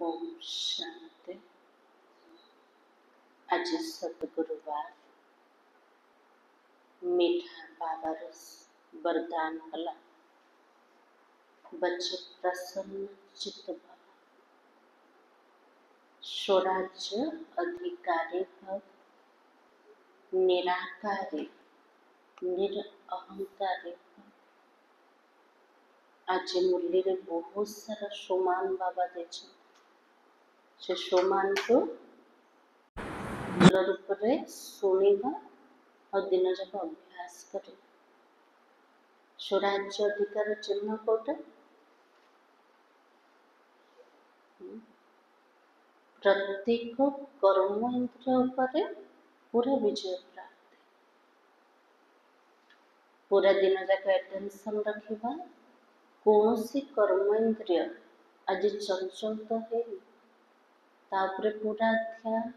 ओम शांति। आज सद्गुरुवार मीठा बाबा रस वरदान कला बच्चे प्रसन्न चित्त भव, स्वराज्य अधिकारी भव, निराकारी निरअहंकारी भव। आज मुरली रे बहुत सारा सोमान बाबा देछन। से सोमान को ଭଲ ରୂପରେ ଶୁଣିବା और दिन जाक अभ्यास करे। स्वराज्य अधिकार चिन्ह कोटे प्रत्येक कर्म इंद्रिय उपरे पूरा विजय प्राप्ति। पूरा दिन जाक अटेंशन रखिबा। कौन सी कर्म इंद्रिय आज चंचल तो है तापरे पूरा ध्यान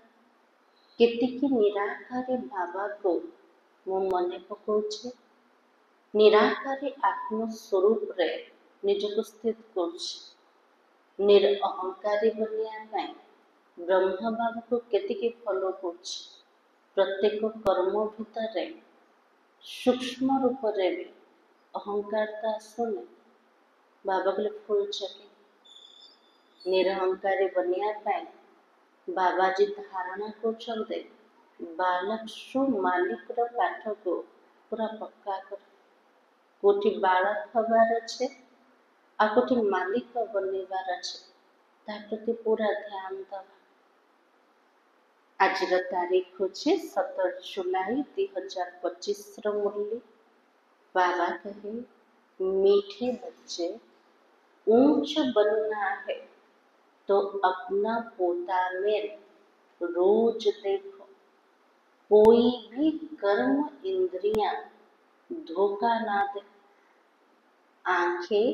केतिकी निराकारी बाबा को मो मने पकाउछे। निराकारी आत्म स्वरूप रे निजको स्थित करुछे। निरअहंकारी बनिया पाई ब्रह्म बाबा को केतिकी फॉलो करुछे। प्रत्येक कर्म भितर सूक्ष्म रूप रे भी अहंकारता आसुने बाबा को फुल चके। निरअहंकारी बनिया पाई बाबाजी धारणा करछन्ते बालक सु मालिक रो पाठ को पूरा पक्का कर। कोठी बालक हबार अच्छे आ कोठी मालिक बनिबार अच्छे ता प्रति पूरा ध्यान दवा। आज तारीख होचे 17 जुलाई 2025 रो मुरली। बाबा कहे मीठे बच्चे ऊंच बनना है तो अपना पोता में रोज देखो। कोई भी कर्म इंद्रियां धोखा ना दे। आंखें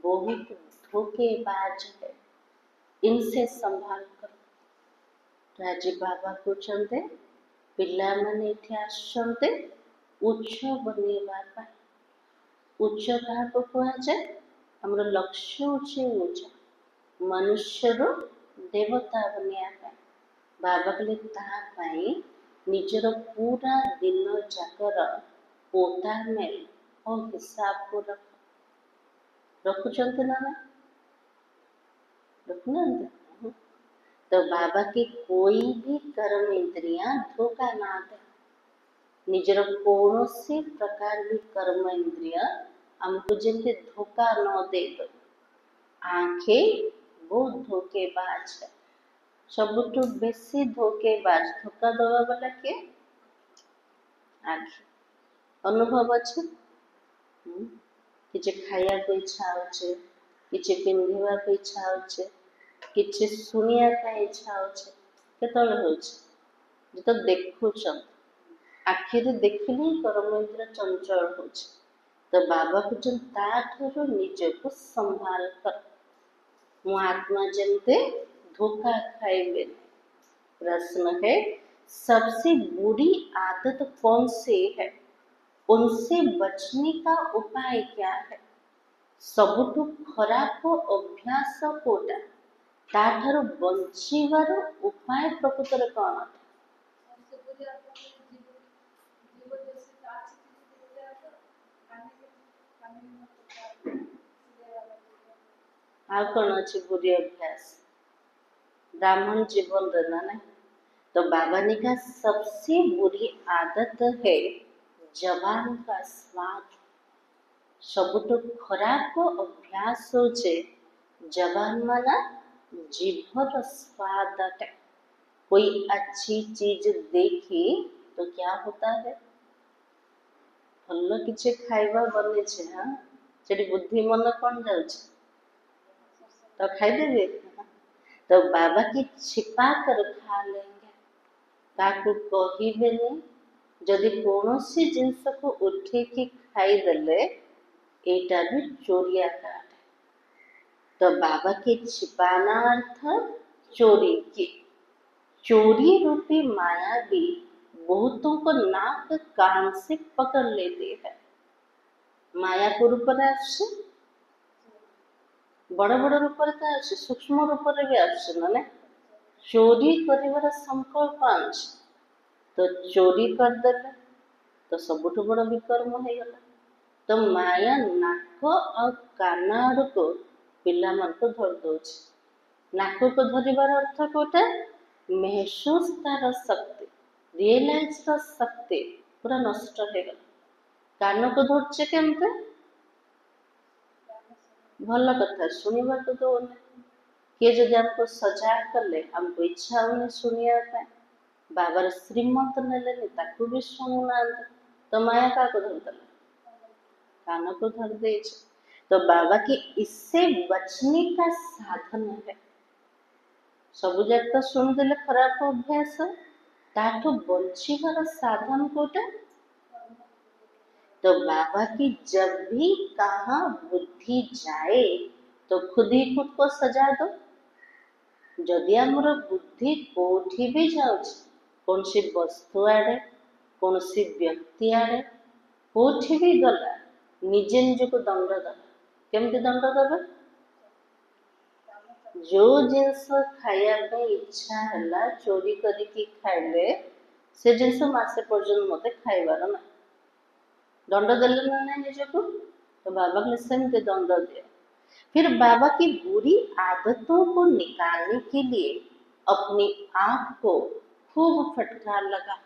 बहुत धोखेबाज है, इनसे संभाल करो। राजी बाबा कहते पिला माने इथे आसते उच्च बनेबा पाई। उच्च क्या कह जाए हमर लक्ष्य होचे ऊंचा मनुष्य रो देवता बनिया पाई। बाबा कहले ता पाई निजर पूरा दिन जाकर पोता में और हिसाब को रखुचंत ना रखना। तो बाबा की कोई भी कर्म इंद्रियां धोखा ना दे। निजर कौन सी प्रकार भी कर्म इंद्रिय हमको जल्दी धोखा न दे दो। आंखें बहुत धोखेबाज है। सबुठु बेसी धोखेबाज धोखा दवा वाला के आंखें अनुभव अच्छे। किसी खाया को इच्छा होचे, किसी पिंधिबा को इच्छा होचे, किसी सुनिया का इच्छा होचे केतले होचे जो देखुछन आखि रे देखिले कर्म इंद्रिय चंचल होचे। तो बाबा को ताठरो निजको संभाल कर। मु आत्मा जमते धोखा खाइबे। प्रश्न है सबसे बुरी आदत कौन सी है, उनसे बचने का उपाय क्या है। सबुठु खराब अभ्यास कोटा ताठारो बंचिबार उपाय प्रकृतर कौन। आ कौन अच्छे बुरी अभ्यास ब्राह्मण जीवन रहना नहीं। तो बाबा ने कहा सबसे बुरी आदत है जबान का स्वाद। सबुठु खराब अभ्यास होचे जबान माना जीभर स्वाद। कोई अच्छी चीज देखी तो क्या होता है भल किसी खाइबा बने हाँ से बुद्धि मन कौन जाऊे तो खाईदेवे। तो बाबा की छिपा कर खा लेंगे ताकू कहिबे नहीं। जदि कौन सी जिनस को उठेकी खाईदेले एटा भी चोरिया काट। तो बाबा के छिपाना अर्थ चोरी की। चोरी रूपी माया भी बहुतों को नाक कान से पकड़ लेते हैं। माया को ऊपर से बड़ बड़ रूप सूक्ष्म रूप भी आसुना चोरी कर संकल्प आछ तो चोरी करदे तो सबुठ बड़ विकर्म हो गला। तो माया नाक आ कान आड़ को पिला मन को धर दौच। नाक को धरिबार अर्थ कोटा महसूस तार शक्ति रियलाइज शक्ति पूरा नष्ट हो गला। कान को धरचे केमते भल कथा शुणा को दौने किए जब हमको सजाग कले हमको इच्छा होने शुणा बाबार श्रीमत नेले ताकू भी शुणुना तो माया का को धरदेला कान को धर दे। तो बाबा की इससे बचने का साधन है सब जगह तो शुणिदेले खराब अभ्यास ताठू बचार साधन कोटा। तो बाबा की जब भी कहा बुद्धि जाए तो खुद ही खुद को सजा दो। जदि आमर बुद्धि कोठी भी जाउछ कौन सी वस्तु आड़े कौन सी व्यक्ति आड़े कोठी भी गला निजे निज को दंड दबा केमती दंड दबा जो जिनस खाया इच्छा है चोरी करके खाइले से जिनस मासे पर्यंत मत खाइबार ना दंड देले ना नहीं निज को। तो बाबा ने सेमती दंड दिया। फिर बाबा की बुरी आदतों को निकालने के लिए अपनी आँख को खूब फटकार लगा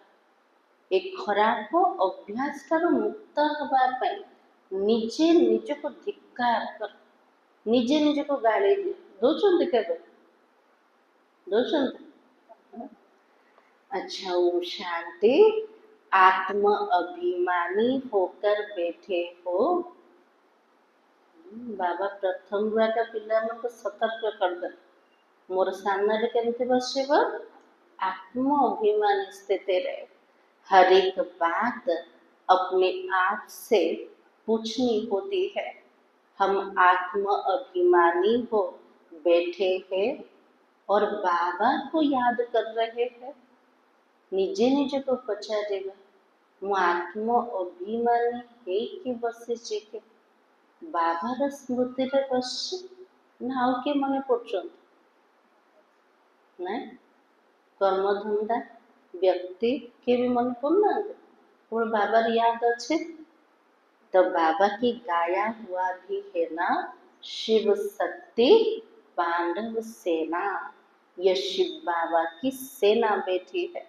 एक खराब अभ्यास ठार मुक्त हवाई निजे निज को धिक्कार कर निजे निज को गाली दिए दौरान केवे दौरान। अच्छा ओम शांति। आत्म अभिमानी होकर बैठे हो। बाबा प्रथम गुआटा पिला मन को सतर्क कर दे मोर सामने केमती बसब आत्म अभिमानी स्थिति रहे। हर एक बात अपने आप से पूछनी होती है। हम आत्म अभिमानी हो बैठे हैं और बाबा को याद कर रहे हैं। निजे निजे को पचारेगा मु आत्म अभिमानी है कि बसी के बाबार स्मृति रे बस ना आउ के मन पड़छन ना कर्मधंदा व्यक्ति के भी मन पड़ना और बाबार याद अच्छे। तो बाबा की गाया हुआ भी है ना शिव शक्ति पांडव सेना। यह शिव बाबा की सेना बैठी है।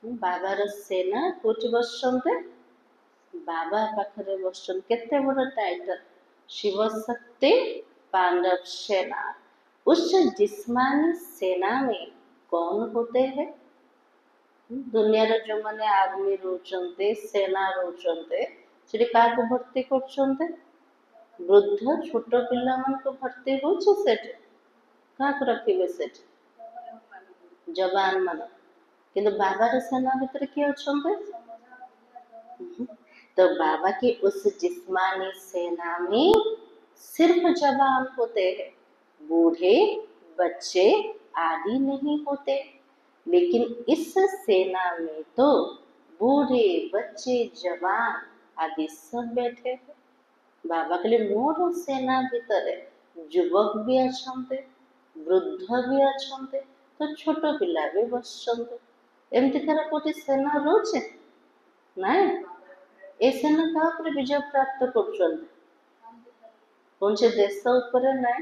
बाबार सेना कोटि बसते बाबा पाखरे बसन केते बड़ टाइटल शिव शक्ति पांडव सेना। उस जिस्मानी सेना में कौन होते हैं दुनिया जो मैंने आर्मी रोचंते सेना रोचंते से क्या भर्ती कर वृद्ध छोट पिला मन को भर्ती हो क्या रखिए से जवान मान कि बाबार सेना भितर किए अच्छा। तो बाबा की उस जिस्मानी सेना में सिर्फ जवान होते हैं बूढ़े बच्चे आदि नहीं होते। लेकिन इस सेना में तो बूढ़े बच्चे जवान आदि सब बैठे हैं। बाबा के लिए मोर सेना भीतर युवक भी अच्छा वृद्ध भी अच्छा तो छोट पिला भी बसते एमती तार कोटी सेना रोचे ना ए सेना का विजय प्राप्त कर कौन से देश उपर ना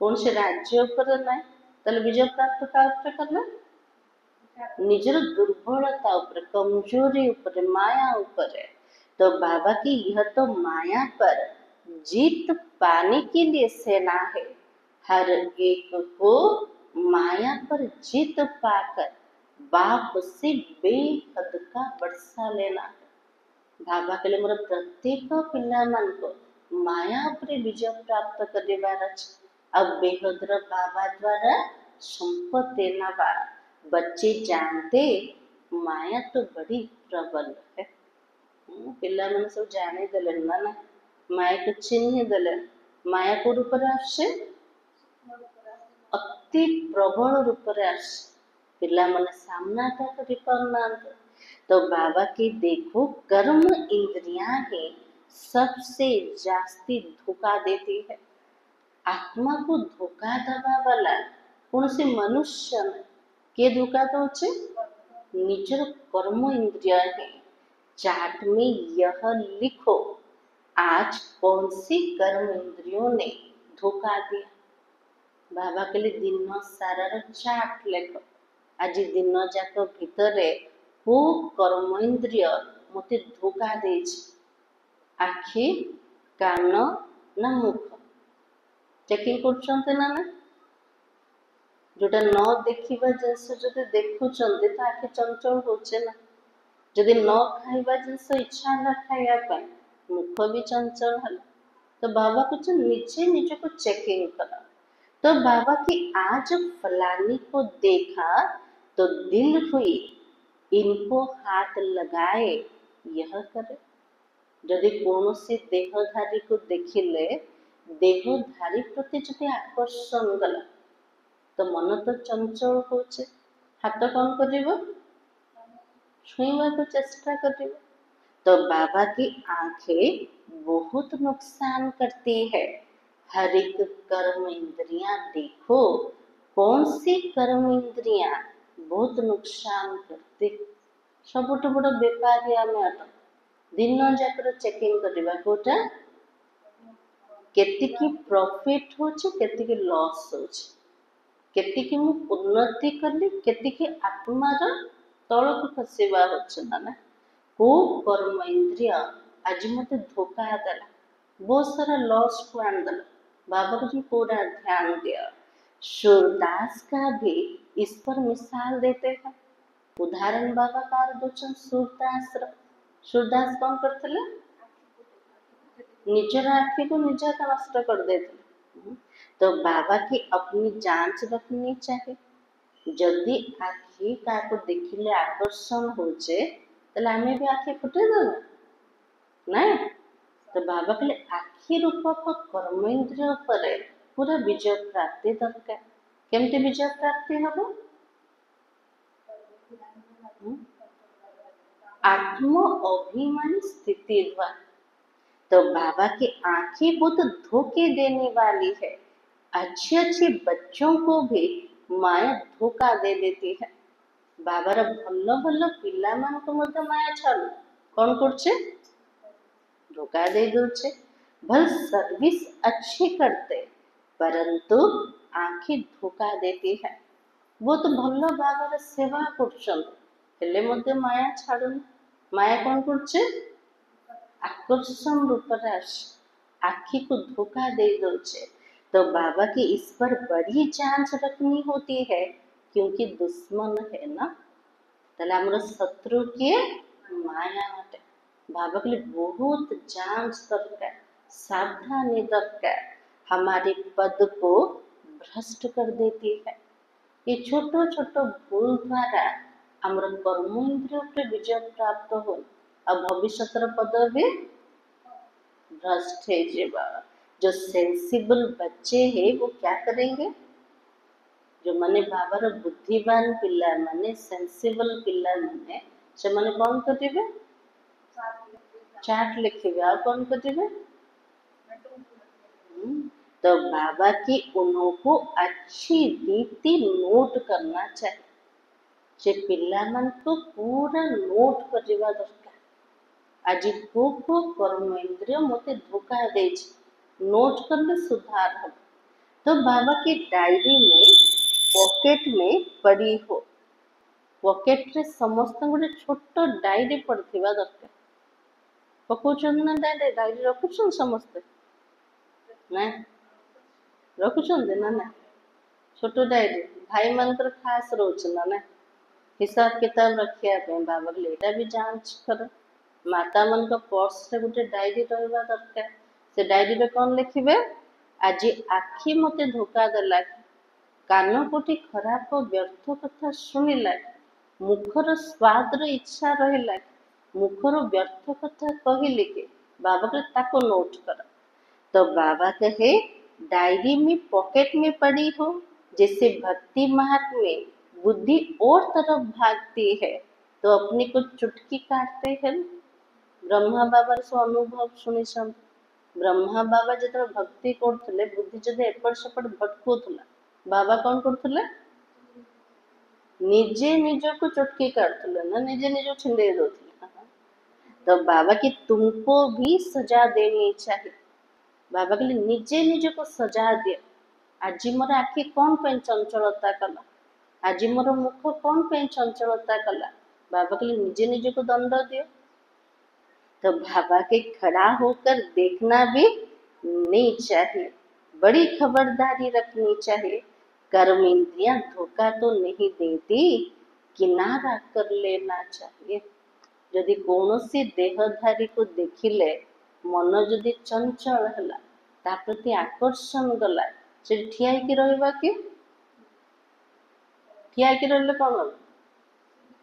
कौन से राज्य उपर ना ताले विजय प्राप्त का करना निजर दुर्बलता उपर कमजोरी उपर माया उपर। तो बाबा की यह तो माया पर जीत पाने के लिए सेना है। हर एक को माया पर जीत पाकर बाप से बेहद का वर्षा लेना है। बाबा के लिए मोर प्रत्येक पिला मान को माया पर विजय प्राप्त कर अब बेहदर बाबा द्वारा संपत्ति नवा बच्चे जानते माया तो बड़ी प्रबल है। पिला मन सब जाने देले ना माया को चिन्ह देले माया को रूप अति प्रबल रूप पिला मन सामना कर पाना। तो बाबा की देखो कर्म इंद्रियां ही सबसे जास्ती धोखा देती है। आत्मा को धोखा दबा वाला कौन से मनुष्य ने के धोखा दौचे निजर कर्म इंद्रिय है। चार्ट में यह लिखो आज कौन सी कर्म इंद्रियों ने धोखा दिया। बाबा कहले दिन सारार चार्ट लेख आज दिन जाक भितर को कर्म इंद्रिय मते धोखा दे। आखि कान ना मुख चेकिंग कर ना जोटा न देखा जिनस जो देखुं तो आखि चंचल होचे ना जदि न खाइबा जिनस इच्छा ना खाइबा मुख भी चंचल है। तो बाबा कुछ निजे निज को चेकिंग करा। तो बाबा की आज फलानी को देखा तो दिल हुई इनको हाथ लगाए यह करे। जदि कौन सी देहधारी को देखिले देहधारी प्रति जदि आकर्षण गला तो मन तो चंचल होचे हाथ कौन करिवो छुईवा को चेष्टा करिवो। तो बाबा की आंखें बहुत नुकसान करती है। हर एक कर्म इंद्रियां देखो कौन सी कर्म इंद्रियां बहुत नुकसान करती। सबुठ बड़ बेपारी आम दिन जाकर चेकिंग करवा कोटा केतिकी प्रॉफिट होचे केतिकी लॉस होचे केतिकी मु उन्नति कली केतिकी आत्मार तलक खसवा होचे ना को कर्म इंद्रिय आज मत धोखा देला बहुत सारा लॉस को आनदेला। बाबा को जी पूरा ध्यान दिया। सूरदास का भी इस पर मिसाल देते हैं। उदाहरण बाबा कार दोचन सूरदास सूरदास कौन करते निजर आखि को निजा का नष्ट कर देते। तो बाबा की अपनी जांच रखनी चाहिए। जदि आखि का देखिले आकर्षण होचे तले आमे भी आखि फुटे देना नहीं। तो बाबा कहले आखि रूपक कर्म इंद्रिय पर पूरा विजय प्राप्ति दरकार। केमती विजय प्राप्ति हम आत्म अभिमानी स्थिति द्वारा। तो बाबा की आंखें बहुत धोखे देने वाली है। अच्छे अच्छे बच्चों को भी माया धोखा दे देती है। बाबार भल भल पिला मान को मध्य माया छाड़ कौन करछे धोखा दे दोछे। भल सर्विस अच्छी करते परंतु आंखें धोखा देती है। वो तो भल बाबार सेवा करछन मध्य माया छाड़ुन। माया कौन करछे आकर्षण रूप आखि को धोखा दे दोचे। तो बाबा की इस पर बड़ी जांच रखनी होती है क्योंकि दुश्मन है ना तले हमर शत्रु के माया हटे। बाबा के लिए बहुत जांच दरकार सावधानी दरकार हमारे पद को भ्रष्ट कर देती है। ये छोटो छोटो भूल द्वारा हमर कर्म इंद्रिय पर विजय प्राप्त हो अब भविष्य पद भी भ्रष्ट है जीवा। जो सेंसिबल बच्चे हैं वो क्या करेंगे जो माने बाबार बुद्धिमान पिला माने सेंसिबल पिला माने से माने कौन करिवे चार्ट लिखिवे और कौन करिवे तो बाबा की उनको अच्छी रीति नोट करना चाहिए। जे पिला मन को पूरा नोट करवा दरकार। आज को कर्म इंद्रिय मते धोखा दे नोट करले सुधार हम। तो बाबा की डायरी में पॉकेट में पड़ी हो पॉकेट रे समस्त गोटे छोट डायरी पड़थिबा दरकार। पकोचन ना डायरी डायरी रखुछन समस्त ना रखुछन ना ना छोट डायरी भाई मानकर खास रोचना ना हिसाब किताब रखिया पे बाबा लेटा भी जांच कर। माता मन का पर्स रे गोटे डायरी रहबा दरकार। से डायरी रे कौन लिखिबे आज आखि मते धोखा देला कान कोटी खराब व्यर्थ कथा शुणिला मुखर स्वाद इच्छा रहिला मुखर व्यर्थ कथा कहले के बाबा के ताको नोट कर। तो बाबा कहे डायरी में पॉकेट में पड़ी हो जैसे भक्ति मार्ग में बुद्धि और तरफ भागती है तो अपने को चुटकी काटते हैं। ब्रह्मा बाबा से अनुभव सुनी ब्रह्मा बाबा जो भक्ति करते बुद्धि जब एपट सेपट भटकुला बाबा कौन करते निजे निज को चुटकी काटुले ना निजे निज छिंडे दौले। तो बाबा की तुमको भी सजा देनी चाहिए। बाबा कहले निजे निज को सजा दिए। आज मोर आखि कौन पे चंचलता कला, आज मोर मुख कौन पे चंचलता कला। बाबा कहले निजे निज को दंड दियो। तो बाबा के खड़ा होकर देखना भी नहीं चाहिए, बड़ी खबरदारी रखनी चाहिए। कर्म इंद्रियां धोखा तो नहीं देती, किनारा कर लेना चाहिए। यदि कौनसी देहधारी को देखिले मन जदि चंचल है ता प्रति आकर्षण गला से ठिया कि रहिबा कि ठिया कि रहले कौन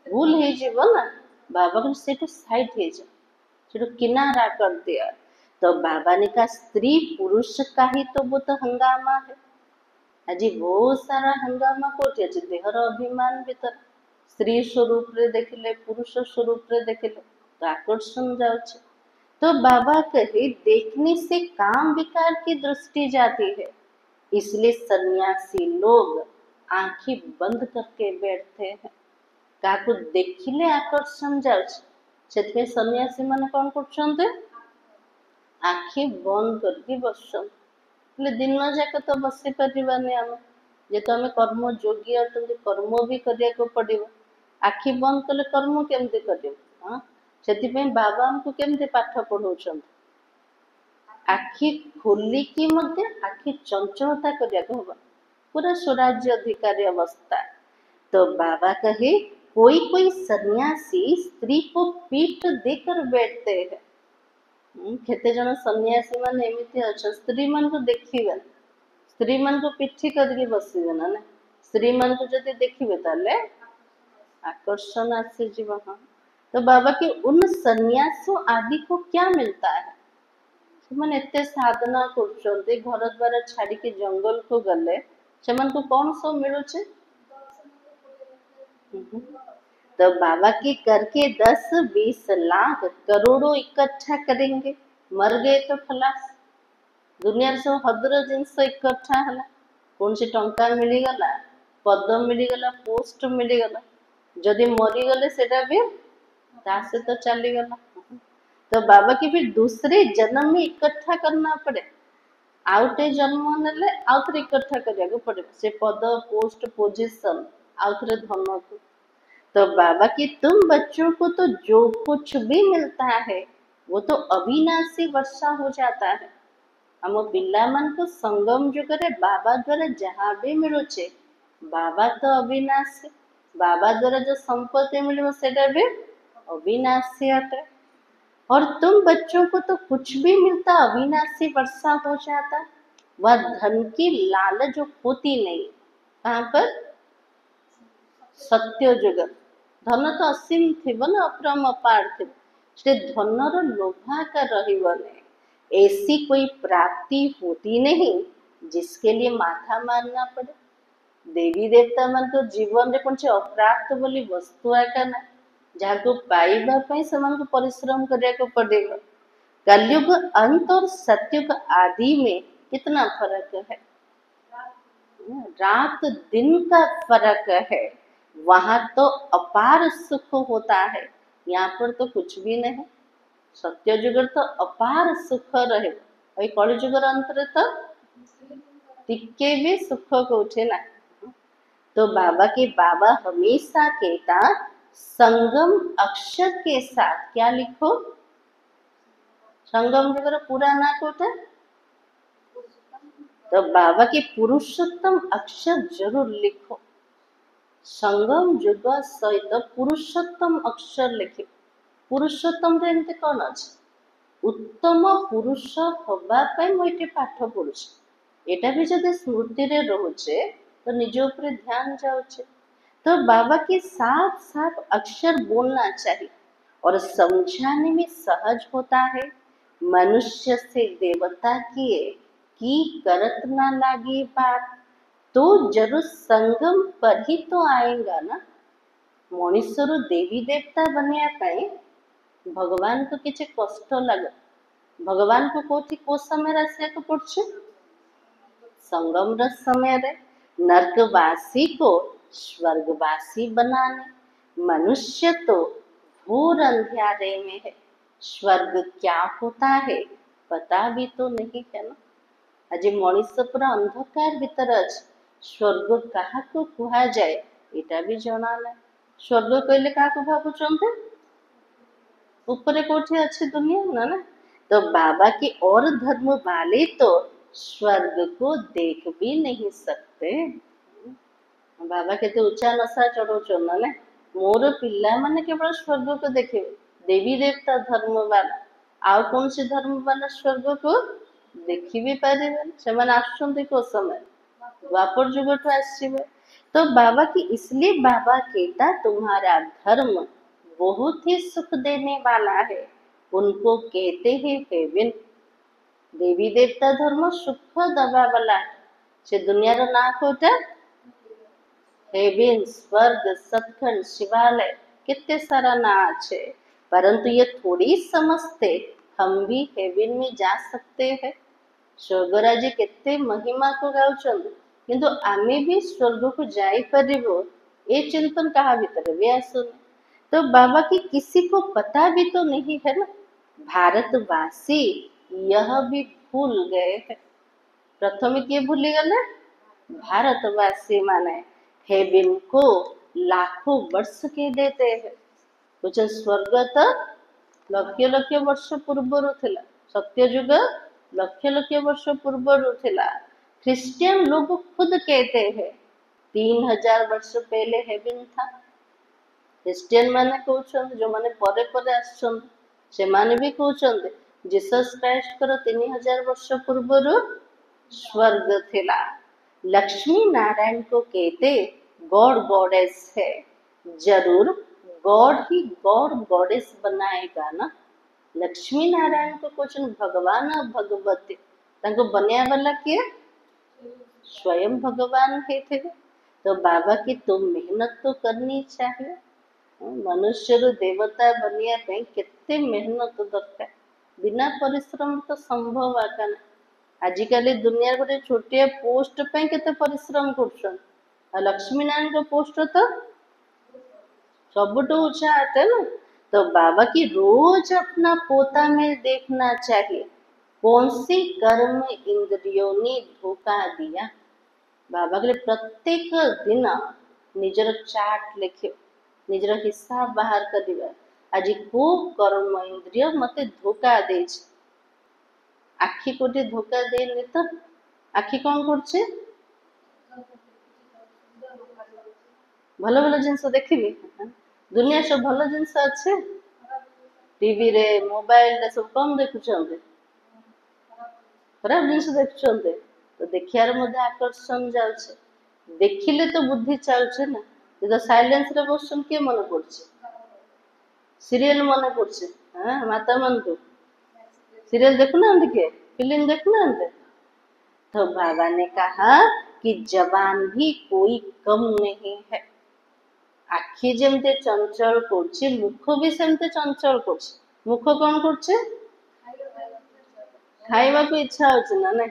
भूल हो जीव ना। बाबा को से साइड हो जा से किनारा कर दिया। तो बाबा ने कहा स्त्री पुरुष का ही तो वो तो हंगामा है। आज बहुत सारा हंगामा कोठी अच्छे देहर अभिमान भीतर स्त्री स्वरूप रे देखिले पुरुष स्वरूप रे देखिले तो आकर्षण जाउछे। तो बाबा कहे देखने से काम विकार की दृष्टि जाती है, इसलिए सन्यासी लोग आंखें बंद करके बैठते हैं। काकु देखिले आकर्षण जाउछे सेतपे सन्यासी माने कौन करछन्ते आंखें बंद करके बसछन्ते। दिन जाक तो बसी पारानी आम जेहेतु आम कर्म जोगी अटंती कर्म भी करने पड़ो। आखि बंद कले कर्म केमती कर से बाबा हमको केमती पाठ पढ़ाऊँ आखि खोलिकी आखि चंचलता करने पूरा स्वराज्य अधिकारी अवस्था। तो बाबा कहे कोई कोई सन्यासी स्त्री को पीठ देकर बैठते हैं। केते जन सन्यासी मान एमती अच्छा स्त्री मान को देखिए स्त्री मान को पिठी करके बसवे ना ना स्त्री मान को जब देखिए ताले आकर्षण आसे जीव। हाँ तो बाबा के उन सन्यासों आदि को क्या मिलता है मैंने एते साधना कर घर द्वार छाड़ी के जंगल को गले से को कौन सब मिलू। तो बाबा के करके 10-20 लाख करोड़ों इकट्ठा करेंगे मर गए तो खलास दुनिया सब हदर जिनस इकट्ठा है कौन सी टंका मिलगला पद मिलगला पोस्ट मिलगला जदि मरीगले सेटा भी से तो चलीगला। तो बाबा की फिर दूसरे जन्म में इकट्ठा करना पड़े आउटे जन्म ने आउ थे इकट्ठा करने पड़े से पद पोस्ट पोजिशन आउ थे धन को। तो बाबा की तुम बच्चों को तो जो कुछ भी मिलता है वो तो अविनाशी वर्षा हो जाता है। हम पिला मान को संगम जुगरे बाबा द्वारा जहाँ भी मिलुचे बाबा तो अविनाशी बाबा द्वारा जो संपत्ति मिले सेटा भी अविनाशी अटे। और तुम बच्चों को तो कुछ भी मिलता अविनाशी वर्षा हो जाता। वह धन की लालच जो होती नहीं कहाँ पर सत्य जुग धन तो असीम थी ना अप्रम अपार थी से धनर लोभाकार रही ऐसी कोई प्राप्ति होती नहीं जिसके लिए माथा मारना पड़े। देवी देवता मान तो जीवन रे कौन अप्राप्त बोली वस्तु आका ना जहाँ को पाइबा से परिश्रम करने को पड़ेगा। कलयुग अंत और सतयुग आदि में कितना फर्क है रात दिन का फर्क है। वहां तो अपार सुख होता है यहाँ पर तो कुछ भी नहीं। सत्य जुगर तो अपार सुख रहे वही कलि जुगर अंतर तो टिके भी सुख को उठे ना। तो बाबा के बाबा हमेशा कहता संगम अक्षर के साथ क्या लिखो संगम जुगर पूरा ना कोटा तो बाबा के पुरुषोत्तम अक्षर जरूर लिखो। संगम जुग सहित पुरुषोत्तम अक्षर लिखे पुरुषोत्तम एमती कौन अच्छे उत्तम पुरुष हवाई मुझे पाठ पढ़ुचे एटा भी जब स्मृति रे रोचे तो निज ऊपर ध्यान जाऊचे। तो बाबा के साफ साफ अक्षर बोलना चाहिए और समझाने में सहज होता है। मनुष्य से देवता की करत ना लागे बात तो जरूर संगम पर ही तो आएगा ना। मनुष्य देवी देवता बनया भगवान को किसी कष्ट लगे भगवान को कोठी को समय आसिया को पड़छे संगम रस समय रे नर्कवासी को स्वर्गवासी बनाने। मनुष्य तो घोर अंधियारे में है, स्वर्ग क्या होता है पता भी तो नहीं है ना। आज मनीष पूरा अंधकार भीतर अच्छे, स्वर्ग क्या कह जाए एटा भी जना ना। स्वर्ग कहले क्या भावुं ऊपर कोठी अच्छे दुनिया ना ना। तो बाबा की और धर्म वाले तो स्वर्ग को देख भी नहीं सकते। बाबा केते उच्चा नशा चढ़ौन ना मोर पिला माने केवल स्वर्ग को देखे, देवी देवता धर्म वाला आउ कौन सी धर्म वाला स्वर्ग को देखी भी पारे से आसुंच को समय द्वापर जुग ठू आसवे। तो बाबा की इसलिए बाबा कहता तुम्हारा धर्म बहुत ही सुख देने वाला है, उनको कहते हैं हेवन। देवी देवता धर्म सुख दबा वाला से दुनिया रो ना कोटा हेवन स्वर्ग सतखंड शिवालय कितने सारा ना अच्छे, परंतु ये थोड़ी समझते हम भी हेवन में जा सकते हैं। स्वर्गराज केते महिमा को गाउछन किंतु आमे भी स्वर्ग को जाई परिबो ए चिंतन कहा भीतर भी आसुन। तो बाबा की किसी को पता भी तो नहीं है ना। भारतवासी यह भी भूल गए हैं। प्रथम किए भूली गले भारतवासी माने हेवन को लाखों वर्ष के देते हैं। कुछ स्वर्ग तो लक्ष लक्ष वर्ष पूर्वर थिला, सत्य युग लक्ष लक्ष वर्ष पूर्वर थिला। क्रिश्चियन लोग खुद कहते हैं 3000 वर्ष पहले हेवन था। क्रिश्चियन माने कहते जो माने परे परे आसछन से माने भी कहते जीसस क्राइस्ट कर 3000 वर्ष पूर्वर स्वर्ग थिला। लक्ष्मी नारायण को कहते गॉड गॉडेस है, जरूर गॉड ही गॉड गॉडेस बनाएगा ना। लक्ष्मी नारायण को कुछ भगवान और भगवती तंको बनया वाला किए स्वयं भगवान है थे। तो बाबा की तुम मेहनत तो करनी चाहिए। मनुष्य रो देवता बनिया पे केते मेहनत दरकार, बिना परिश्रम तो संभव आका ना। आजिकल दुनिया गोटे छोटिया पोस्ट पे केते परिश्रम कर लक्ष्मी नारायण को पोस्ट तो सबुठ ऊंचा आते ना। तो बाबा की रोज अपना पोता में देखना चाहिए कौन सी कर्म इंद्रियों ने धोखा दिया। बाबा के प्रत्येक दिन निजर चार्ट लिखियो, निजर हिसाब बाहर कर आज को कर्म इंद्रिय मते धोखा दे। आखि कोटे धोखा देनी तो आखि कौन करछे भल भल जिनस देखी दुनिया सब भल जिनस अच्छे टीवी रे मोबाइल रे सब कम देखुछन्ते खराब जिनस देखुछन्ते। तो देखियार मध्य आकर्षण जाउछे, देखिले तो बुद्धि चालुछे ना। तो साइलेंस रे बसछन के मन पड़छे सीरियल मन पड़छे। हां माता मन को सीरियल देखना के फिल्म देखना। तो बाबा ने कहा कि जवान भी कोई कम नहीं है। आखि जमते चंचल करछे मुख भी सेमते चंचल करछे। मुख कौन करछे खाइबा को इच्छा होछ ना ना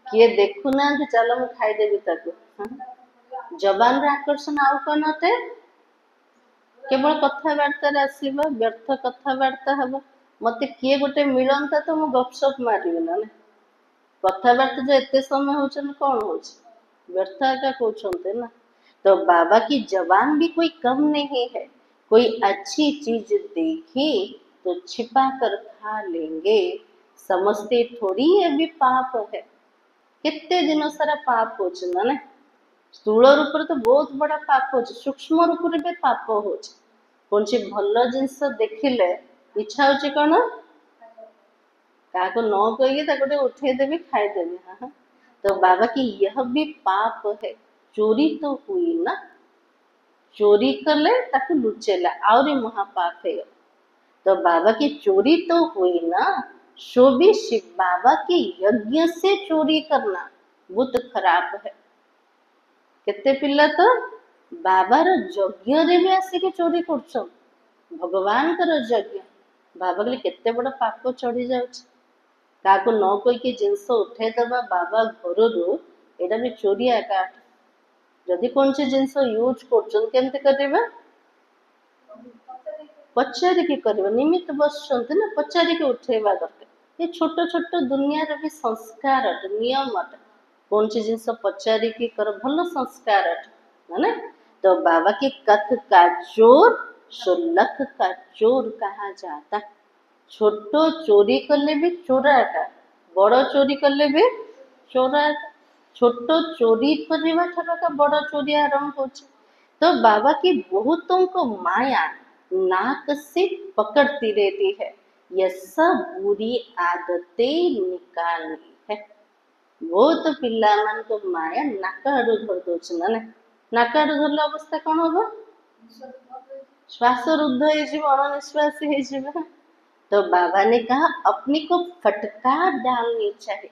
किए देखु ना चलो मु खाई देबी ताको। जवान रे आकर्षण आउ कोन होते केवल कथबार्ता आसवा व्यर्थ कथबार्ता हम मत किए गोटे मिलता तो मु गपसप मारिबी ना ना। कथबार्ता जो एते समय होचन कौन होच व्यर्थ का कहते ना। तो बाबा की जबान भी कोई कम नहीं है, कोई अच्छी चीज देखे तो छिपा कर खा लेंगे, समझते थोड़ी ये भी पाप है। कितने दिनों सारा पाप हो ना स्थूल रूप तो बहुत बड़ा पाप हो, सूक्ष्म रूप भी पाप हो। कौन सी भल जिनस देखिले इच्छा हो कौन क्या न कही उठेदेवी खाईदेवी। हाँ तो बाबा की यह भी पाप है। चोरी तो हुई ना, चोरी कले ताकू लुचेला और महापाप है। तो बाबा की चोरी तो हुई ना, सो भी शिव बाबा के यज्ञ से चोरी करना बहुत खराब है। केते पिला तो बाबार यज्ञ रे भी आसिक चोरी कर भगवान कर यज्ञ बाबा के केते बड़ पाप चढ़ी जाउछ। କାହାକୁ ନ କହିକି ଜିନିଷ ଉଠେଇଦବା ବାବା ଘରରୁ, ଏଇଟା ବି ଚୋରି ଆକା। ଯଦି କୌଣସି ଜିନିଷ ୟୁଜ୍ କରୁଛନ୍ତି କେମିତି କରିବା? ପଚାରିକି କରିବା। ନିମିତ୍ତ ବସୁଛନ୍ତି ନା, ପଚାରିକି ଉଠେଇବା ଦରକାର। ଏ ଛୋଟ ଛୋଟ ଦୁନିଆର ବି ସଂସ୍କାର ଅଟେ, ନିୟମ ଅଟେ। कौन सी जिनिस पचारिकी कर भल संस्कार है। तो बाबा की कथ का चोर सो लख का चोर कहा जाता। छोटो चोरी कले भी चोराटा, बड़ चोरी कले भी चोराटा। छोटो चोरी करवा ठार बड़ चोरी आरंभ हो। तो बाबा की बहुतों को माया नाक से पकड़ती रहती है, यह सब बुरी आदतें निकालनी है। बहुत पिला मान को माया नाक आड़ धर दौर ना, नाक आड़ धरला अवस्था कौन हम? श्वास रुद्ध अनिश्वासी हो। तो बाबा ने कहा अपनी को फटकार डालनी चाहिए।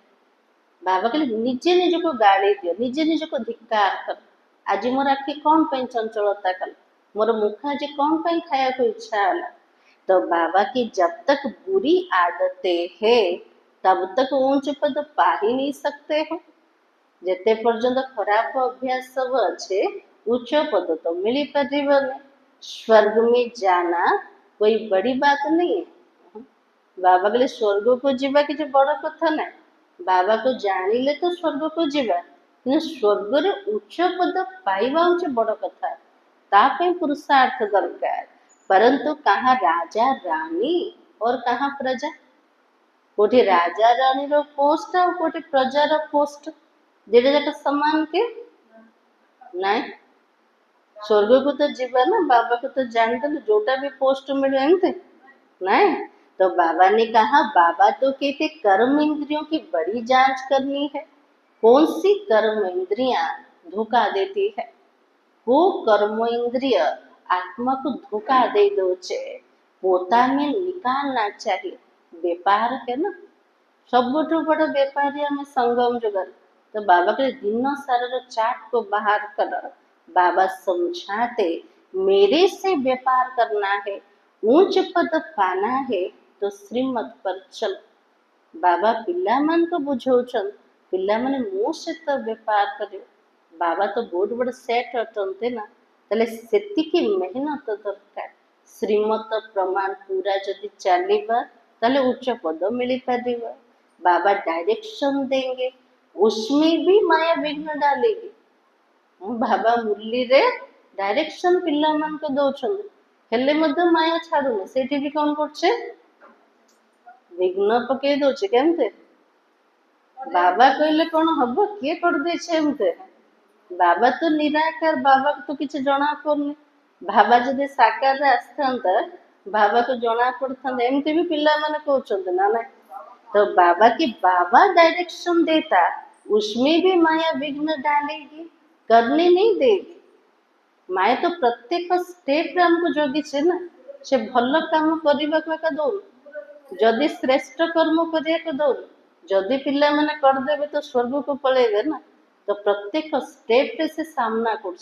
बाबा कहले निजे निज को गाड़ी दियो, निजे निज को धिक्कार कर। आज मोर आखि कौन पे चंचलता कल, मोर मुख आज कौन पे खाया को इच्छा होला। तो बाबा की जब तक बुरी आदतें है तब तक ऊंच पद पा ही नहीं सकते हो। जेते पर्यंत खराब अभ्यास सब अच्छे उच्च पद तो मिली पारिबने। स्वर्ग में जाना कोई बड़ी बात नहीं है। बाबा कहले स्वर्ग को जीवा किसी बड़ कथा ना। बाबा को जानिले तो स्वर्ग को जीवा, कि स्वर्ग रे उच्च पद पाइबा होचे बड़ कथा। तापे पुरुषार्थ दरकार। परंतु कहाँ राजा रानी और कहाँ प्रजा? कोठी राजा रानी रो पोस्ट और कोठी प्रजा रो पोस्ट, जेडे जाक समान के नहीं। स्वर्ग को तो जीवा ना, बाबा को तो जानते जोटा भी पोस्ट मिले एमते नहीं। तो बाबा ने कहा बाबा तो कहते कर्म इंद्रियों की बड़ी जांच करनी है। कौन सी कर्म इंद्रियां धोखा देती है? वो कर्म इंद्रिय आत्मा को धोखा दे दो छे, पोता में निकालना चाहिए। व्यापार है ना, सबुठु बड़ व्यापारी हमें संगम जुगर। तो बाबा के दिन सारा चाट को बाहर कर। बाबा समझाते मेरे से व्यापार करना है, ऊंच पद पाना है तो श्रीमत पर चल। बाबा पिला मान को बुझौछन, पिला माने मो सहित व्यापार करियो। बाबा तो बहुत बड़ सेट अटंते ना, तले सेतिकी मेहनत दरकार। श्रीमत प्रमाण पूरा जदि चलिबा तले उच्च पद मिली पारिबा। बाबा डायरेक्शन देंगे, उसमें भी माया विघ्न डालेगी। बाबा मुरली रे डायरेक्शन पिला मान को दौछन, हेले मध्य माया छाड़ुने, सेठी भी कौन करछे? विघ्न पकई दौचे। केमते बाबा कहले कौन हम, किए कर दे छे? बाबा तो निराकार, बाबा तो किसी जना पड़नी। बाबा जदि साकार आसता बाबा को जना पड़ता, एमती भी पिला माने कहते ना ना। तो बाबा की बाबा डायरेक्शन देता, उसमें भी माया विघ्न डालेगी, करने नहीं देगी। माया तो प्रत्येक स्टेप हमको जगी छे ना, से भल काम करने को दौन, जदि श्रेष्ठ कर्म करने को दौन। जदि पिला माने करदेवे तो स्वर्ग को पलैबे ना। तो प्रत्येक स्टेप पे से सामना कर।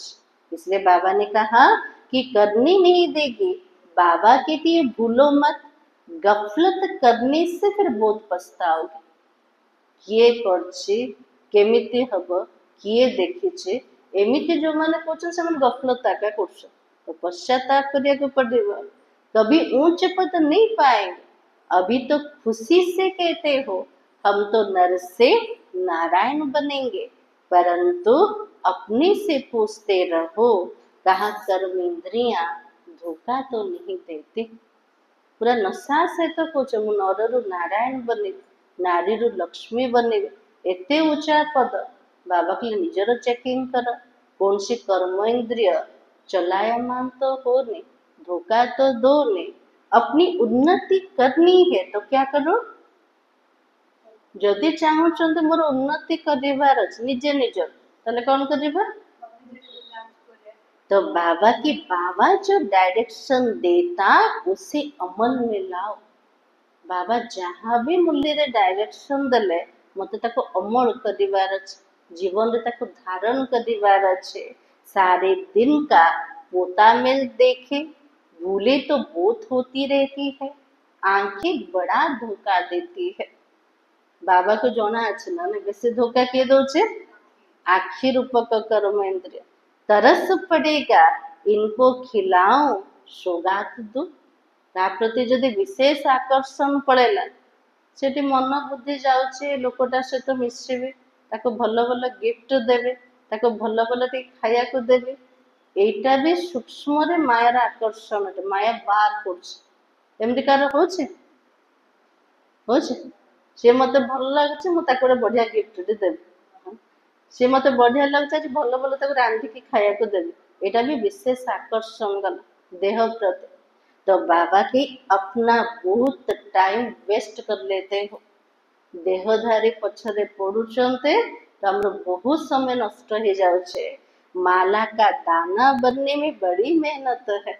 इसलिए बाबा ने कहा कि करनी नहीं देगी। बाबा के लिए भूलो मत, गफलत करने से फिर बहुत पछताओगे। किए करछि केमिति हब, किए देखिछे, एमिति जो माने कहछन से मन गफलत आका करछ। तो पश्चाताप करिया को पड़ेगा, कभी ऊंच पद नहीं पाएंगे। अभी तो खुशी से कहते हो हम तो नर से नारायण बनेंगे, परंतु अपने से पूछते रहो कहाँ कर्म इंद्रियां धोखा तो नहीं देती। पूरा नशा से तो कौच मु नरु नारायण बने, नारी रु लक्ष्मी बने, एते ऊंचा पद। बाबा के निजर चेकिंग कर, कौन सी कर्म इंद्रिय चलायमान तो हो नहीं, धोखा तो दो नहीं। अपनी उन्नति करनी है तो क्या करो? जदि चाहूँ मोर उन्नति करिवार अछि निजे निजर, ताले कौन करिबा? तो बाबा की बाबा जो डायरेक्शन देता उसे अमल में लाओ। बाबा जहाँ भी मुरली रे डायरेक्शन देले मते ताको अमल करिवार अछि, जीवन रे ताको धारण करिवार अछि। सारे दिन का पोता में देखे, भूले तो बहुत होती रहती है, आंखें बड़ा धोखा देती है। बाबा को जना अच्छे ना बेसी धोखा किए दौचे आखि रूपक कर्म इंद्रिय तरस पड़ेगा इनको खिलाओ सौगात दो ता प्रति जदि विशेष आकर्षण पड़ेला सेठी मन बुद्धि जाउचे लोकटा सहित मिशिबे ताको भल भल गिफ्ट देवे ताको भल भल टे खाया को देवे एटा भी सूक्ष्म रे मायार आकर्षण माया बार करछ एमती कार होचे होचे से मते भल लागছে मु ताको रे बढ़िया गिफ्ट दे देबे से मते बढ़िया लागছে जे भल भल ताको रांधी की खाया को देबे एटा भी विशेष आकर्षण गला देह प्रति तो बाबा की अपना बहुत टाइम वेस्ट कर लेते हो देहधारी पछरे पड़ुचंते तो हमरो बहुत समय नष्ट हो जाउछे माला का दाना बनने में बड़ी मेहनत है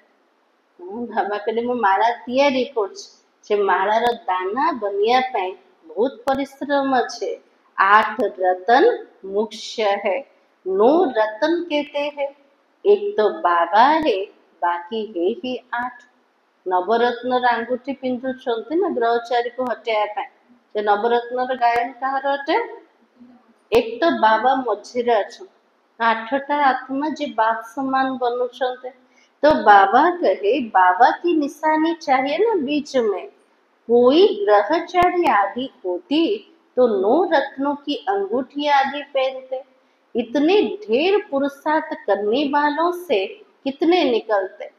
बाबा कहले मु माला तैयारी करछ से मालार दाना बनिया पाई बहुत परिश्रम अच्छे 8 रतन मुख्य है 9 रतन कहते हैं एक तो बाबा है बाकी है ही 8 नवरत्न आंगुठी पिंधुंट ना ग्रहचारी को हटाया से नवरत्न गायन कहार अटे एक तो बाबा मझिरे अच्छा 8टा आत्मा जी बाप समान बनुंट तो बाबा कहे बाबा की निशानी चाहिए ना बीच में कोई ग्रहचारी आदि होती तो 9 रत्नों की अंगूठी आदि पहनते इतने ढेर पुरुषार्थ करने वालों से कितने निकलते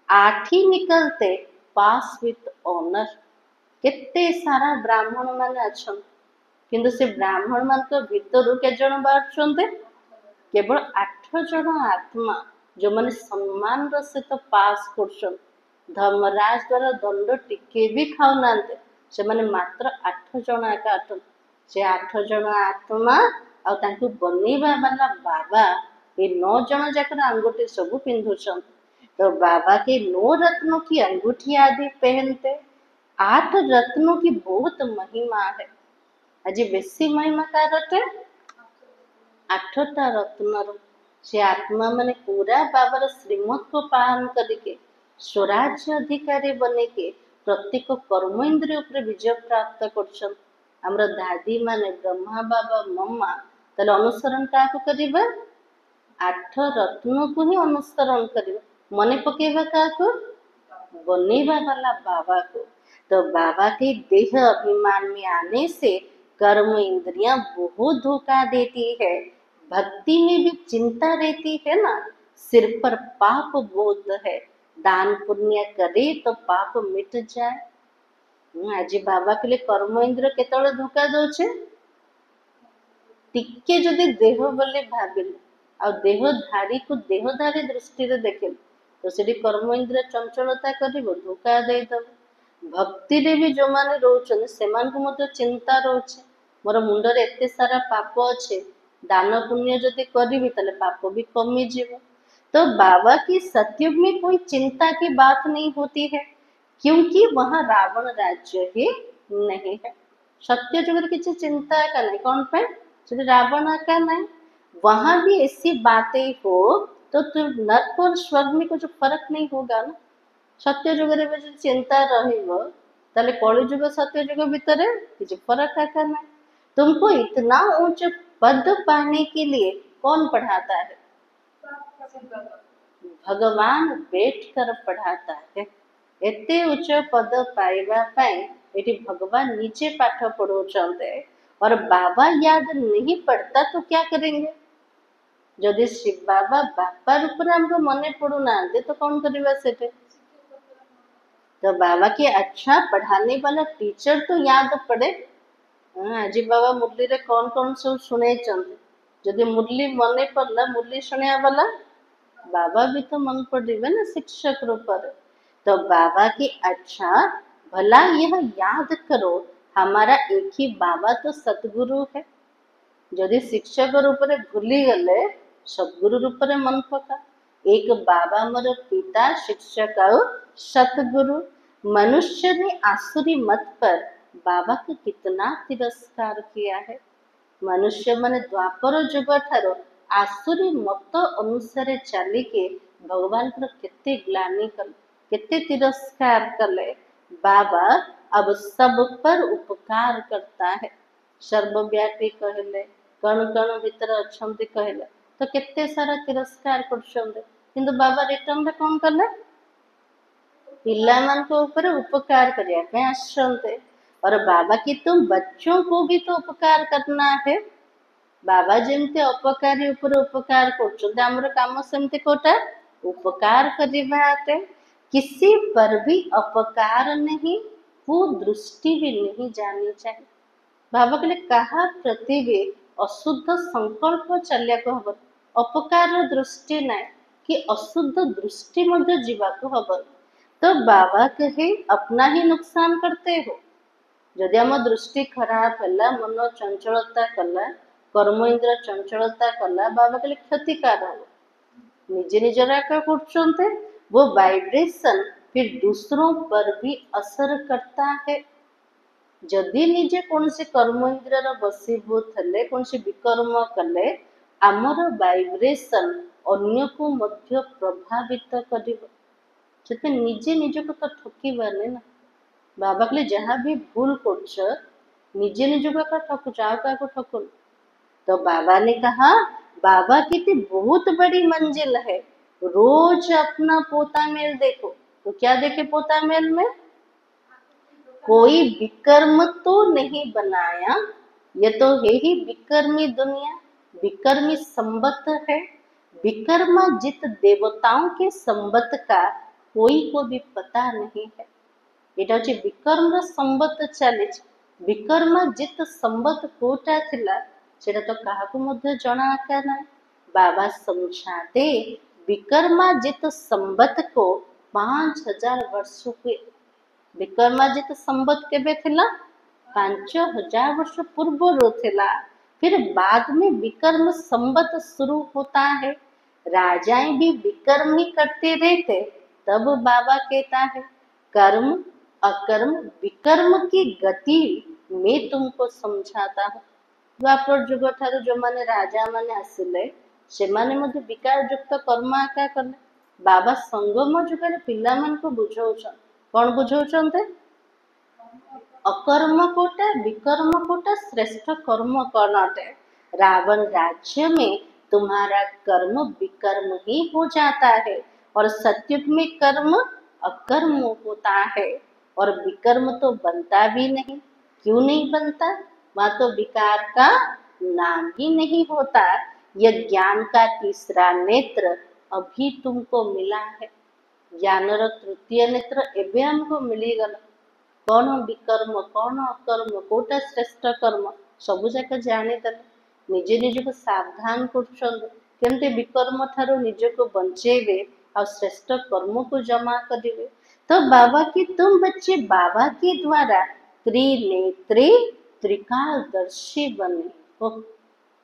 8 ही निकलते पास विथ ऑनर केते सारा ब्राह्मण मान अच्छा किंतु से ब्राह्मण मान भीतर के जन बाहर केवल 8 जन आत्मा जो मैंने सम्मान सहित पास कर धर्मराज द्वारा दंड टिके भी खाऊ ना से मैंने मात्र 8 जन एका से 8 जन आत्मा आउ बनैबा वाला बाबा ये 9 जन जाकर अंगूठी सब पिंधुचन तो बाबा के 9 रत्नों की अंगूठी आदि पहनते 8 रत्नों की बहुत महिमा है आज बेसी महिमा कारटे 8टा रत्न से आत्मा माने पूरा बाबार श्रीमत को पालन करके स्वराज्य अधिकारी बने के प्रत्येक कर्म इंद्रिय उपर विजय प्राप्त कर दादी माने ब्रह्मा बाबा मम्मा तले अनुसरण क्या करबा 8 रत्न को ही अनुसरण करबा मने पकेबा क्या बनैबा वाला बाबा को तो बाबा के देह अभिमान में आने से कर्म इंद्रियां बहुत धोखा देती है भक्ति में भी चिंता रहती है ना सिर पर पाप बहुत है दान पुण्य करे तो पाप मिट जाए आज बाबा के लिए कर्म इंद्र केतले धोखा दौचे टिके जदि देह बोले भाविले आ देहधारी को देहधारी दृष्टि रे देखे तो सेठी कर्म इंद्र चंचलता करिवो धोखा देदब भक्ति रे भी जो माने रोचन से चिंता रोचे मोर मुंडर एते सारा पाप अच्छे दान पुण्य जदि करी ताले पाप भी कमी जीव तो बाबा की सत्युग में कोई चिंता की बात नहीं होती है क्योंकि वहाँ रावण राज्य ही नहीं है सत्य जुग किसी चिंता का नहीं कौन पे रावण का नहीं वहां भी ऐसी बातें हो तो नर्क और स्वर्ग में कुछ फर्क नहीं होगा ना सत्य जुग चिंता रही कलि जुग सत्य जुग भितर किसी फर्क आका नहीं तुमको इतना ऊंच पद पाने के लिए कौन पढ़ाता है भगवान बैठ कर पढ़ाता है एते उच्च पद पाइबा पाई भगवान नीचे पाठ पढ़ाते और बाबा याद नहीं पड़ता तो क्या करेंगे जदि शिव बाबा बापा रूप मन पड़ू ना तो कौन करवा से तो बाबा के अच्छा पढ़ाने वाला टीचर तो याद पड़े आज बाबा मुरली रे कौन सब शुणे जदि मुरली मन पड़ला मुरली शुणिया वाला बाबा भी तो मन पड़े ना शिक्षक रूप तो बाबा की अच्छा भला यह याद करो हमारा एक ही बाबा तो सतगुरु है जदि शिक्षक रूप में भूली गले सतगुरु रूप में मन पका एक बाबा मोर पिता शिक्षक और सतगुरु मनुष्य ने आसुरी मत पर बाबा को कितना तिरस्कार किया है मनुष्य मन द्वापर जुग ठार आसुरी मत अनुसार चलिके भगवान केते ग्लानि कले केते तिरस्कार कले बाबा अब सब पर उपकार करता है सर्वव्यापी कहले, कण कण भितर अछंती कहले, तो केते सारा तिरस्कार करछंदे, किंतु बाबा रिटर्न रे कौन कले, पिला मान को ऊपर उपकार करिया पे आछंते। और बाबा की तुम बच्चों को भी तो उपकार करना है। बाबा जेमते अपकारी ऊपर उपकार करछंते, हमर काम सेमते कोटा उपकार करिबा आते। किसी पर भी अपकार नहीं, वो दृष्टि भी नहीं जानी चाहिए। बाबा कहले कहा प्रति भी अशुद्ध संकल्प चलिया को हब, अपकार दृष्टि नाय कि अशुद्ध दृष्टि मध्य जीवा को हब। तो बाबा कहे अपना ही नुकसान करते हो। जदि आम दृष्टि खराब है, मन चंचलता कला, कर्म इंद्र चंचलता कला, बाबा कहले क्षतिकार हो। निजे निजरा क्या करते, वो वाइब्रेशन फिर दूसरों पर भी असर करता है। जदि निजे कौन से कर्म इंद्र बसीभूत हेले, कौन से विकर्म कले, आमर वाइब्रेशन अन्य को मध्य प्रभावित करिवो। से निजे निज को तो ठकिबानी ना। बाबा कहले जहाँ भी भूल करछ, निजे निज को ठकुच, आउ क्या ठकुन। तो बाबा ने कहा बाबा की तो बहुत बड़ी मंजिल है, रोज अपना पोता मेल देखो। तो क्या देखे पोता मेल में, कोई विकर्म तो नहीं बनाया, ये तो है ही विकर्मी दुनिया, विकर्मी संबत है। विकर्माजित देवताओं के संबत का कोई को भी पता नहीं है। एटा जे विकर्म संबत चली, विकर्माजित संबत कोटा थिला सेटा तो काहाकू मध्य जणा आका ना। बाबा समझाते विकर्माजित संबत को 5000 वर्ष हुए। विकर्माजित संबत केबे थिला, 5000 वर्ष पूर्व थिला। फिर बाद में विकर्म संबत शुरू होता है। राजाएं भी विकर्म ही करते रहते, तब बाबा कहता है कर्म अकर्म विकर्म की गति मैं तुमको समझाता हूँ। द्वापर जुग ठारू जो माने राजा माने आसिले, से माने मध्य विकार युक्त कर्म आका कले। बाबा संगम जुगरे पिला मन को बुझाउछन, कौन बुझाउछन्ते, अकर्म कोटा विकर्म कोटा श्रेष्ठ कर्म कौन अटे। रावण राज्य में तुम्हारा कर्म विकर्म ही हो जाता है, और सत्युग में कर्म अकर्म होता है। और विकर्म तो बनता भी नहीं। क्यों नहीं बनता, वहां तो विकार का नाम ही नहीं होता। यह ज्ञान का तीसरा नेत्र अभी तुमको मिला है। ज्ञानर तृतीय नेत्र एवं हमको मिलीगला। कौन विकर्म कौन अकर्म कोटा श्रेष्ठ कर्म सबू जाक जानीदेले। निजे निज को सावधान करते विकर्म ठारू निज को बंचेबे और श्रेष्ठ कर्म को जमा करेंगे। तो बाबा की तुम बच्चे बाबा के द्वारा त्रिनेत्री त्रिकालदर्शी बने हो।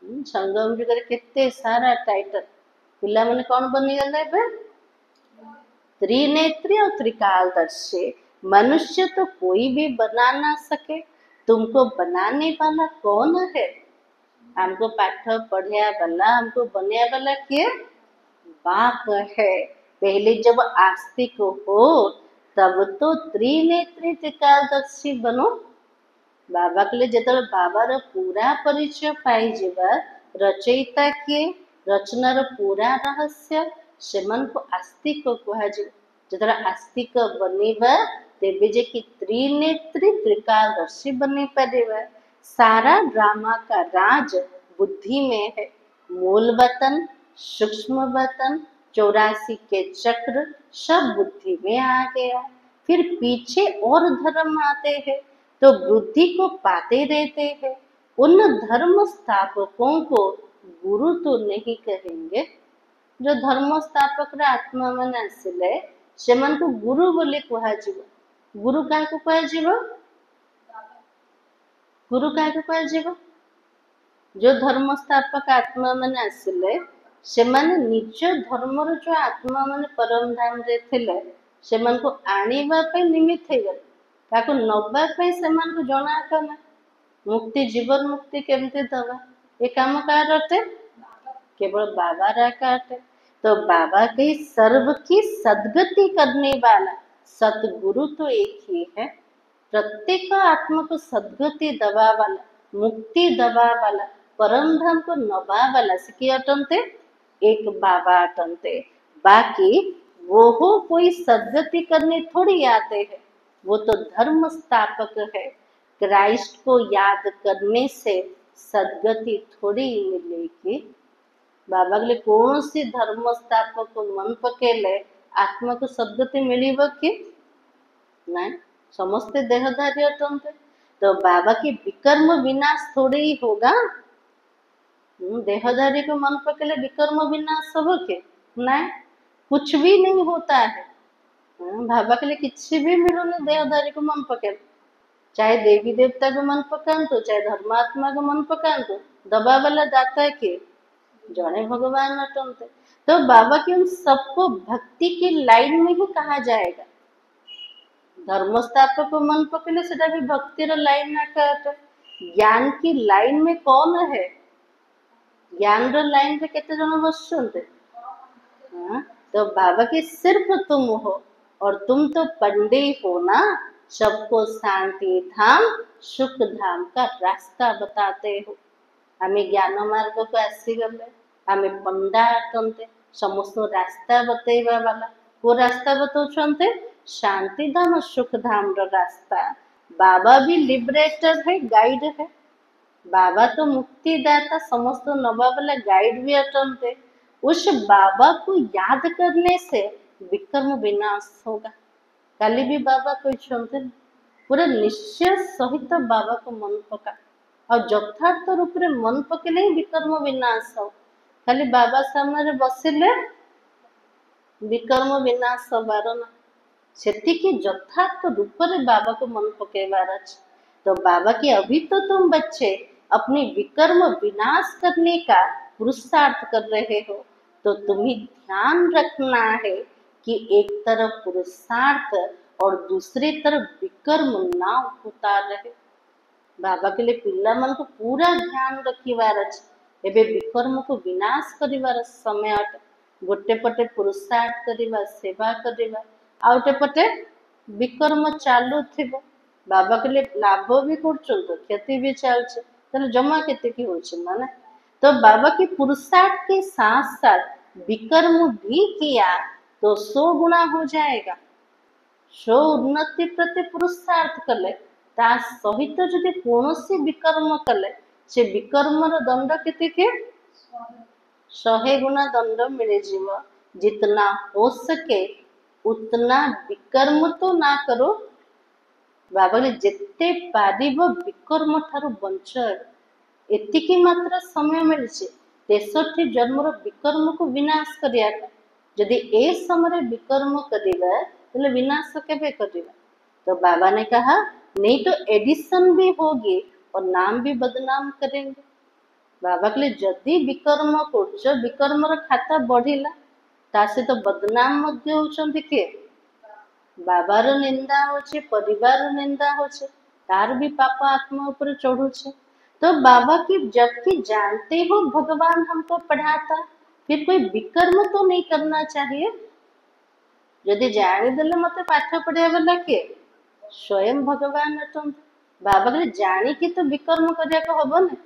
संगम जुगरे केते सारा टाइटल पिला माने कौन बनी गले बे, त्रिनेत्री और त्रिकालदर्शी। मनुष्य तो कोई भी बना ना सके, तुमको बनाने वाला कौन है। हमको पाठ पढ़िया वाला, हमको बनया वाला किए बाप है। पहले जब आस्तिक हो तब तो त्रिनेत्री त्रिकालदर्शी बनो। बाबा के लिए जो बाबार पूरा परिचय पाई जावा, रचयिता किए, रचनार पूरा रहस्य से को आस्तिक कहुए। जो आस्तिक बनवा तेबे जे कि त्रिनेत्री त्रिकालदर्शी बनी पारे। सारा ड्रामा का राज बुद्धि में है। मूल वतन, सूक्ष्म वतन, 84 के चक्र सब बुद्धि में आ गया। फिर पीछे और धर्म आते हैं तो बुद्धि को पाते रहते हैं। उन धर्म स्थापकों को गुरु तो नहीं कहेंगे। जो धर्म स्थापक आत्मा मन आसिले से को गुरु बोली कहुव। गुरु क्या कहुव, गुरु क्या कहुव। जो धर्म स्थापक आत्मा मन आसिले से निज धर्मर जो आत्मा मान परम धाम रे थिले से को आनिबा पे निमित्त हो गले। ताको नबा पे से को जना कना मुक्ति जीवन मुक्ति केमती दवा, ये काम कार अटे, केवल बाबा राका अटे। तो बाबा के सर्व की सदगति करने वाला सतगुरु तो एक ही है। प्रत्येक आत्मा को सदगति दवा वाला मुक्ति दबा वाला परम धाम को नबा वाला से किए अटनते एक बाबा अटनते। बाकी वो कोई सदगति करने थोड़ी आते हैं, वो तो धर्म स्थापक है। क्राइस्ट को याद करने से सदगति थोड़ी मिलेगी। बाबा के लिए कौन सी धर्म स्थापक को मन पकेले आत्मा को सदगति मिलिब कि नहीं? समस्ते देहधारी अटंते। तो बाबा की विकर्म विनाश थोड़ी ही होगा। देहधारी को मन पकेले विकर्म विनाश हो के नहीं, कुछ भी नहीं होता है। बाबा के लिए किसी भी मिलूनी देहधारी को मन पकेले, चाहे देवी देवता को मन पकांतु चाहे धर्मात्मा को मन पकांतु, दबा वाला दाता है कि जड़े भगवान अटंते। तो बाबा की उन सबको भक्ति की लाइन में ही कहा जाएगा। धर्म स्थापक को मन पकड़े सेटा भी भक्तिर लाइन ना कहते। ज्ञान की लाइन में कौन है? ज्ञान रो लाइन रे केते जन बसुंते? तो बाबा के सिर्फ तुम हो, और तुम तो पंडित हो ना, सबको शांति धाम सुख धाम का रास्ता बताते हो। हमें ज्ञान मार्ग को आसीगले, हमें पंडा अटंते, समस्त रास्ता बतेवा वाला। वो रास्ता बताउछन्ते शांति धाम और सुख धाम रो रास्ता। बाबा भी लिबरेटर है, गाइड है। बाबा तो मुक्तिदाता समस्त नबा वाला गाइड भी अटंते। उस बाबा को याद करने से विकर्म विनाश होगा। काली भी बाबा कहते पूरा निश्चय सहित बाबा को मन पका, और यथार्थ रूप में मन पकेले ही विकर्म विनाश हो। खाली बाबा सामने बसिले विकर्म विनाश हबार ना, सेतिकी यथार्थ रूप में बाबा को मन पकेबार अछि। तो बाबा की अभी तो तुम बच्चे अपनी विकर्म विनाश करने का पुरुषार्थ कर रहे हो, तो तुम्हें ध्यान रखना है कि एक तरफ पुरुषार्थ और दूसरी तरफ विकर्म ना उतार रहे। बाबा के लिए पिला मन को पूरा ध्यान रखिबार अछि। एबे विकर्म को विनाश करिबार समय अटे। गोटे पटे पुरुषार्थ करिबा, सेवा करिबा, आउटे पटे विकर्म चालू थिबो। बाबा के लिए लाभ भी करछन तो क्षति भी चलछे, तने जमा केते की होछ माने। तो बाबा की पुरुषार्थ के साथ साथ विकर्म भी किया तो 100 गुना हो जाएगा। 100 उन्नति प्रति पुरुषार्थ कले ता सहित जदि कौनसी विकर्म कले से विकर्मर दंड केते के 100 गुना दंड मिले जीव। जितना हो सके उतना विकर्म तो ना करो। बाबा ने जिते पारिब विकर्म ठारू बंच। एतिकी मात्र समय मिले 63 जन्मर विकर्म को विनाश करिया। जदि ए समय विकर्म करिबा तो विनाश केबे करिबा? तो बाबा ने कहा नहीं तो एडिशन भी होगी और नाम भी बदनाम करेंगे। बाबा के लिए जदि विकर्म करछ, विकर्मर खाता बढ़िला तासे तो बदनाम मध्य होचंती के बाबार निंदा होचे, परिवार निंदा होचे, तार भी पाप आत्मा ऊपर चढ़ुचे। तो बाबा की जबकि जानते हो भगवान हमको पढ़ाता, फिर कोई विकर्म तो नहीं करना चाहिए। यदि जानीदेले मत पाठ पढ़िया वाला किए स्वयं भगवान अटंते। बाबा के जानिकी तो विकर्म करिया को हबो ने,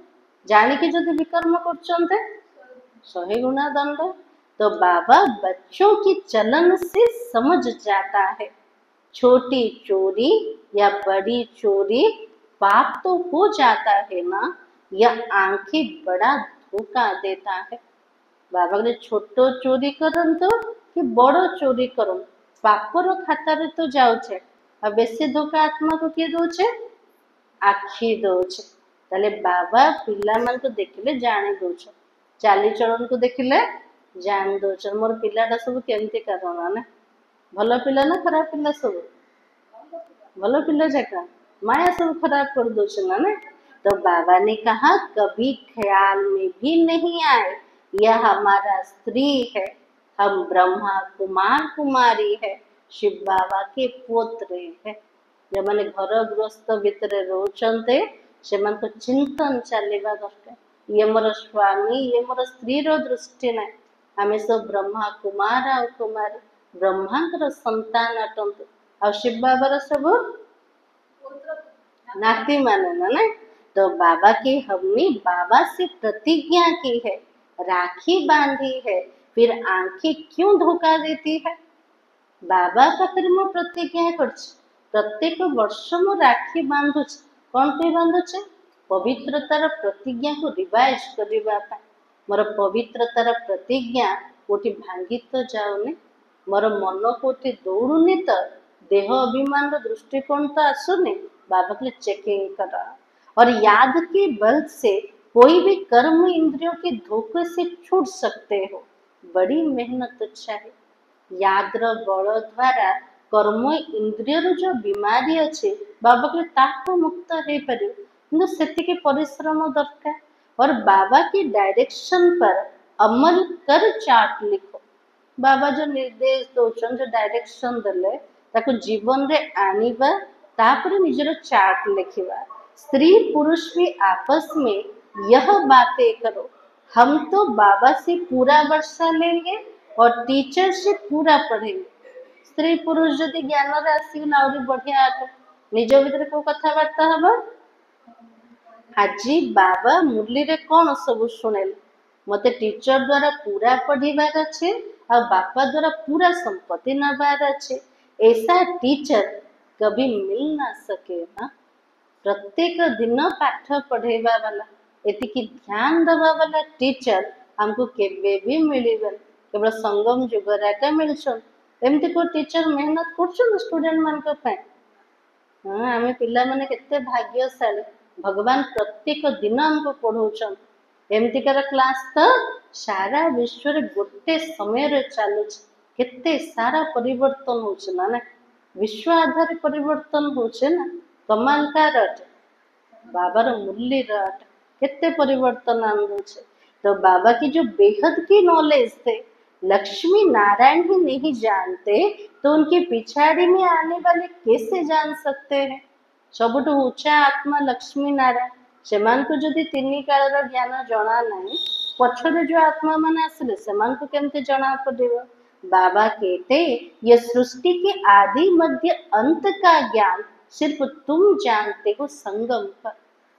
जानिकी जदि विकर्म करछन्ते 100 गुना दंड। तो बाबा बच्चों की चलन से समझ जाता है, छोटी चोरी या बड़ी चोरी पाप तो हो जाता है ना, यह आंखें बड़ा धोखा देता है। बाबा ने छोटो चोरी करन तो कि बड़ो चोरी करन पापर खातार तो जाउछे, आ बेसी धोखा आत्मा को किए दउछे? आखि दउछे। ताले बाबा पिला मान को देखिले जाने दउछ, चाली चलन को देखिले जान दउछ मोर पिलाटा सब केमती कारण ना, भल पिला ना खराब पिला? सब भल पिला जाका माया सब खराब कर दउछ ना। तो बाबा ने कहा कभी ख्याल में भी नहीं आए यह हमारा स्त्री है, हम ब्रह्मा कुमार कुमारी है, शिव बाबा के पुत्र है। जो मैंने घर गृहस्थ भितर रोचंते से मन को चिंतन चलेगा दरकार, ये मोर स्वामी ये मोर स्त्री रो दृष्टि ना, आमे सब ब्रह्मा कुमार आ कुमारी ब्रह्मांकर संतान अटंते, आ शिव बाबार सब नाती माने ना। तो बाबा के हमने बाबा से प्रतिज्ञा की है, राखी बांधी है, फिर आंखें क्यों धोखा देती है? बाबा पाखरे मु प्रतिज्ञा करछि, प्रत्येक वर्ष मु राखी बांधुछि। कौन पे बांधुछि? पवित्रतार प्रतिज्ञा को रिवाइज करबा ପାଇଁ। मोर पवित्रतार प्रतिज्ञा कोठी भांगी तो जाउनी, मोर मन कोठी दौड़ुनी तो, देह अभिमान दृष्टिकोण तो आसुनी। बाबा के चेकिंग करा और याद के बल से कोई भी कर्म इंद्रियों के धोखे से छूट सकते हो। बड़ी मेहनत चाहिए। याद्र बल द्वारा कर्म इंद्रियर जो बीमारी अच्छे बाबा के ताको मुक्त हो पारे, किंतु सेतिके परिश्रम दरकार। और बाबा की डायरेक्शन पर अमल कर चार्ट लिखो। बाबा जो निर्देश दौरान जो डायरेक्शन देले ताको जीवन रे आनिबा, तापर निजर चार्ट लिखिबा। स्त्री पुरुष भी आपस में यह बातें करो, हम तो बाबा से पूरा वर्षा लेंगे और टीचर से पूरा पढ़ेंगे। स्त्री पुरुष जदि ज्ञान रे आसीगला आउरी बढ़िया आत, निज भितर को कथाबार्ता हबा। आजी बाबा मुरली रे कौन सब शुणेल, मते टीचर द्वारा पूरा पढ़ीबार अच्छे और बापा द्वारा पूरा संपत्ति नबार अच्छे। ऐसा टीचर कभी मिल ना सके ना। प्रत्येक दिन पाठ पढ़ेबा वाला, एतिकी ध्यान दबा वाला टीचर हमको केबे भी मिलिबन, केवल संगम जुगरा का मिलछन। एमती को टीचर मेहनत करछन स्टूडेंट मान को पे। हां, आमे पिला माने केते भाग्यशाली, भगवान प्रत्येक दिन हमको पढ़ौछन। एमती कर क्लास तो सारा विश्व रे गोटे समय रे चालू छ। केते सारा परिवर्तन होछ ना, ना विश्व आधार परिवर्तन होछ ना। कमाल का रट बाबार मुरली रट कितने परिवर्तन आंदो छे। तो बाबा की जो बेहद की नॉलेज थे, लक्ष्मी नारायण ही नहीं जानते तो उनके पिछाड़ी में आने वाले कैसे जान सकते हैं? सबुठ ऊंचा आत्मा लक्ष्मी नारायण, सेमान को जदि तीन काल ज्ञान जना नहीं, पछरे जो आत्मा मान आसले सेमान को केमते जना पड़िबो? बाबा कहते ये सृष्टि के आदि मध्य अंत का ज्ञान सिर्फ तुम जानते हो संगम पर।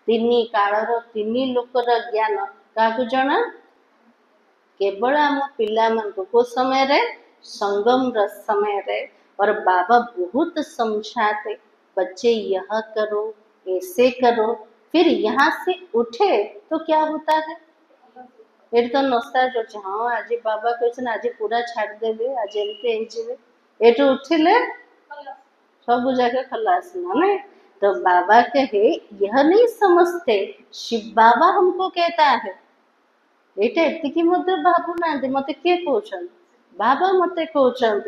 तीन कालर तीन लोकर ज्ञान क्या जना? केवल आम पिला मन को समय रे संगम र समय रे। और बाबा बहुत समझाते, बच्चे यह करो, ऐसे करो, फिर यहाँ से उठे तो क्या होता है? फिर तो नशा जो हाँ आज बाबा कहते आज पूरा छाड़ देवे, आज एमती एटू उठिले सब जगह खलास ना। तो बाबा कहे यह नहीं समझते, शिव बाबा हमको कहता है एटा एतिकी मते भाबू ना मते के कहउछन, बाबा मते कहउछन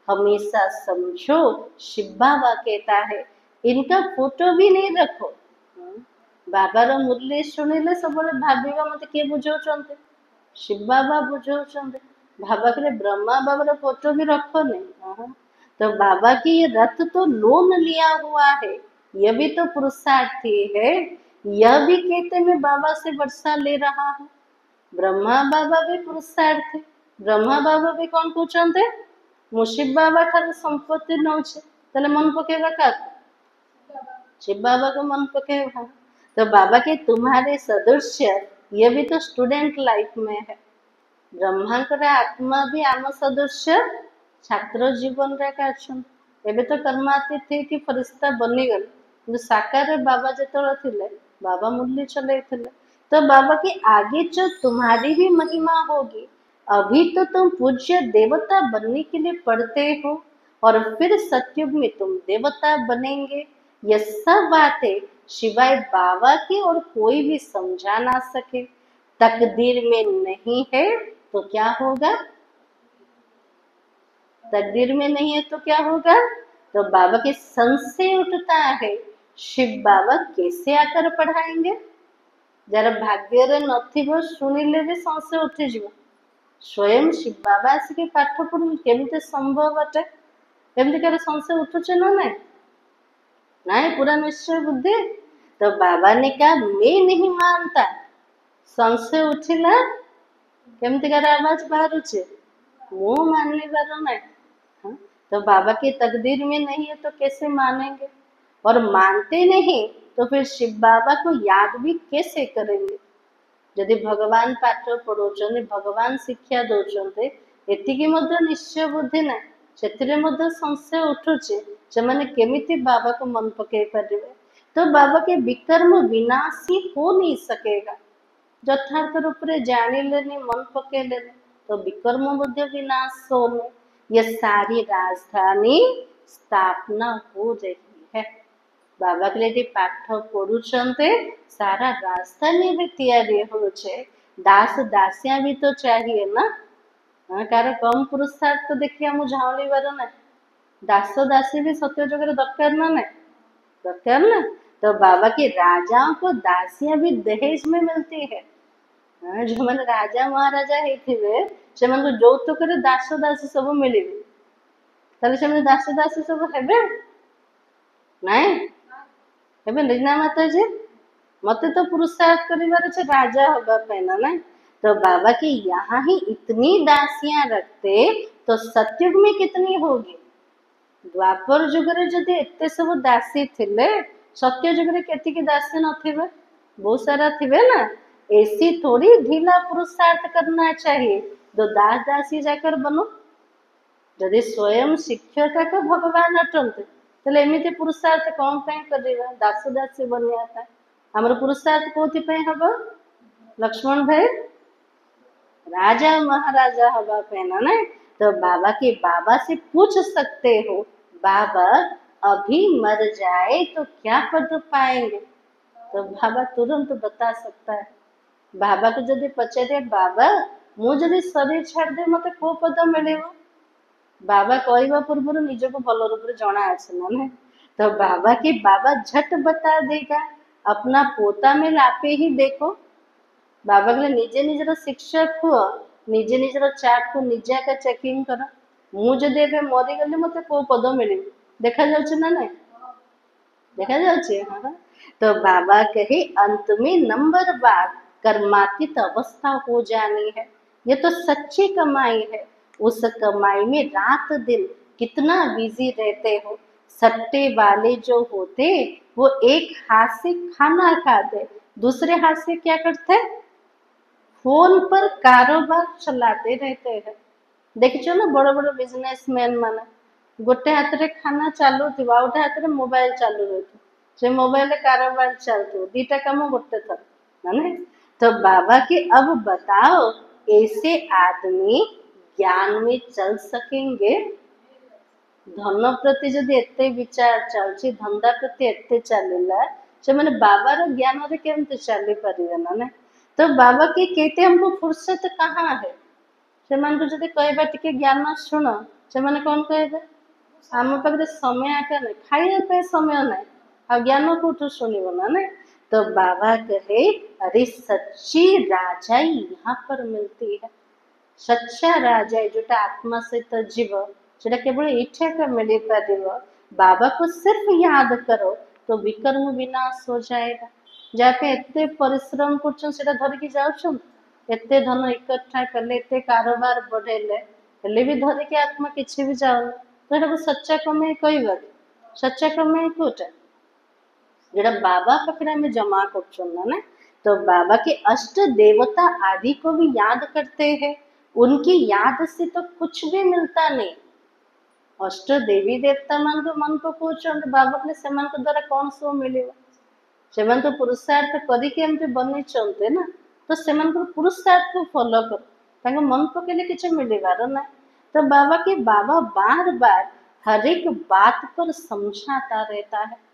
हमेशा समझो शिव बाबा कहता है। इनका फोटो भी नहीं रखो। बाबार मुरली शुणिले सब भाविबा मते के बुझाउछन, शिव बाबा बुझाउछन। बाबा करे ब्रह्मा बाबार फोटो भी रखो नहीं। तो बाबा की ये रथ तो लोन लिया हुआ है, यह भी तो पुरुषार्थी है। यह भी कहते मैं बाबा से वर्षा ले रहा हूँ। ब्रह्मा बाबा भी पुरुषार्थी, ब्रह्मा बाबा भी कौन कहते शिव बाबा ठार संपत्ति नौचे, तले मन पकेबा का शिव बाबा को मन पकेबा। तो बाबा के तुम्हारे सदस्य ये भी तो स्टूडेंट लाइफ में है। ब्रह्मा आत्मा भी आम सदस्य छात्र जीवन रे एबे तो कर्मातीत कि फरिश्ता बनीगल, कि साकार बाबा जो थे बाबा मुरली चले थे। तो बाबा के आगे जो तुम्हारी भी महिमा होगी। अभी तो तुम पूज्य देवता बनने के लिए पढ़ते हो और फिर सतयुग में तुम देवता बनेंगे। यह सब बातें शिवाय बाबा के और कोई भी समझा ना सके। तकदीर में नहीं है तो क्या होगा? तकदीर में नहीं है तो क्या होगा? तो बाबा के संशय उठता है, शिव बाबा कैसे आकर पढ़ाएंगे? जरा भाग्य रे नथिबो सुनिले भी संशय उठी जीव। स्वयं शिव बाबा आसिके पाठ पढ़ु केमते संभव अटे? केमते करे संशय उठुचे ना नहीं? नहीं, पूरा निश्चय बुद्धि। तो बाबा ने कहा मैं नहीं मानता। संशय उठिला केमते करे आवाज बाहर उठे, मुँह मानने वाला नहीं। तो बाबा की तकदीर में नहीं है तो कैसे मानेंगे? और मानते नहीं तो फिर शिव बाबा को याद भी कैसे करेंगे? यदि भगवान पाठ पढ़ाउछन्ति, भगवान शिक्षा दौरान एतिकी मध्य निश्चय बुद्धि ना से मध्य संशय उठुचे से केमिति बाबा को मन पकई पारे। तो बाबा के विकर्म विनाशी हो नहीं सकेगा। यथार्थ रूप से जानिलेनी मन पकेले तो विकर्म मध्य विनाश होने ये सारी राजधानी स्थापना हो रही है। बाबा के लिए पाठ पढ़ुचंते सारा राजधानी भी तैयारी होचे। दास दासिया भी तो चाहिए ना। हाँ, कार कम पुरुषार्थ तो देखिए हम झाउली बार ना दास दासी भी सत्य जगह दरकार ना ना दरकार ना। तो बाबा के राजाओं को दासियां भी दहेज में मिलती है। हाँ, जो मैंने राजा महाराजा होते यौतुक दास दासी सब मिले ताले दास दासी सब हेबे नाई हेबे ना माता जी मत तो पुरुषार्थ करिवार छे राजा होगा पैना ना। तो बाबा के यहाँ ही इतनी दासियां रखते तो सतयुग में कितनी होगी? द्वापर जुग रे जदि एते सब दासी थिले सत्य जुग रे केतिकी दासी नथिबे? बहुत सारा थिबे ना। ऐसी थोड़ी ढीला पुरुषार्थ करना चाहिए तो दास दासी जाकर बनो। यदि स्वयं शिक्षक का भगवान अटंते तेल एमती पुरुषार्थ कौन कर दास दासी बनवाई आमर पुरुषार्थ कौथि हम लक्ष्मण भाई राजा महाराजा हवा पैना ना। तो बाबा के बाबा से पूछ सकते हो बाबा अभी मर जाए तो क्या पद पाएंगे? तो बाबा तुरंत बता सकता है। बाबा को जब पचारे बाबा मुझे शरीर छाड़ दे मत को पद मिले बाबा कहवा पूर्व निज को भल रूप जना आसे ना। तो बाबा के बाबा झट बता देगा। अपना पोता में आपे ही देखो बाबा के निजे निजर शिक्षक हुआ निजे निजर चार्ट को निजे आका चेकिंग कर मुझे मरीगली मत को पद मिले देखा जाऊँ ना नहीं देखा जाऊँ। हाँ तो बाबा कहे अंत में नंबर बार कर्मातीत अवस्था हो जानी है। ये तो सच्ची कमाई है। उस कमाई में रात दिन कितना बिजी रहते हो। सट्टे वाले जो होते वो एक हाथ से खाना खाते दूसरे हाथ से क्या करते फोन पर कारोबार चलाते रहते हैं। देखियो ना बड़ बड़ बिजनेसमैन माने गोटे हाथ रे खाना चालू थी गोटे हाथ रे मोबाइल चालू रही से मोबाइल कारोबार चलते दीटा काम गोटे थर माने। तो बाबा के अब बताओ ऐसे आदमी ज्ञान में चल सकेंगे? धन प्रति जदि एते विचार चलछि धंदा प्रति एते चलेला से माने बाबार ज्ञान रे केमते चली परिबे ना। तो बाबा के कहते हमको फुर्सत कहाँ है? से मान को जदि कहबा टिके ज्ञान शुण से माने कौन कहबे आम पाखे समय आका ना खाइया पे समय ना आ ज्ञान कोठु शुणिबो ना। तो बाबा कहे अरे सच्ची राजाई यहाँ पर मिलती है। सच्चा राजा जोटा आत्मा सहित जीव से केवल इच्छा का मिल पार। बाबा को सिर्फ याद करो तो विकर्म विनाश हो जाएगा। जहाँ पे एते परिश्रम कर धरिकी जाऊँ एते धन इकट्ठा कले एते कारोबार बढ़ेले हेले भी धरिकी आत्मा किसी भी जाऊन तो यहाँ सच्चा कमाई कहवा सच्चा कमाई कोटा जोड़ा बाबा पाखे आम जमा कर। तो बाबा के अष्ट देवता आदि को भी याद करते हैं। उनकी याद से तो कुछ भी मिलता नहीं। अष्ट देवी देवता मान को मन को कहते बाबा ने से द्वारा कौन सब मिले से तो पुरुषार्थ करके बनी चलते ना। तो से पुरुषार्थ को फॉलो कर मन पकड़े किसी मिलवार ना। तो बाबा के बाबा बार बार हर एक बात पर समझाता रहता है।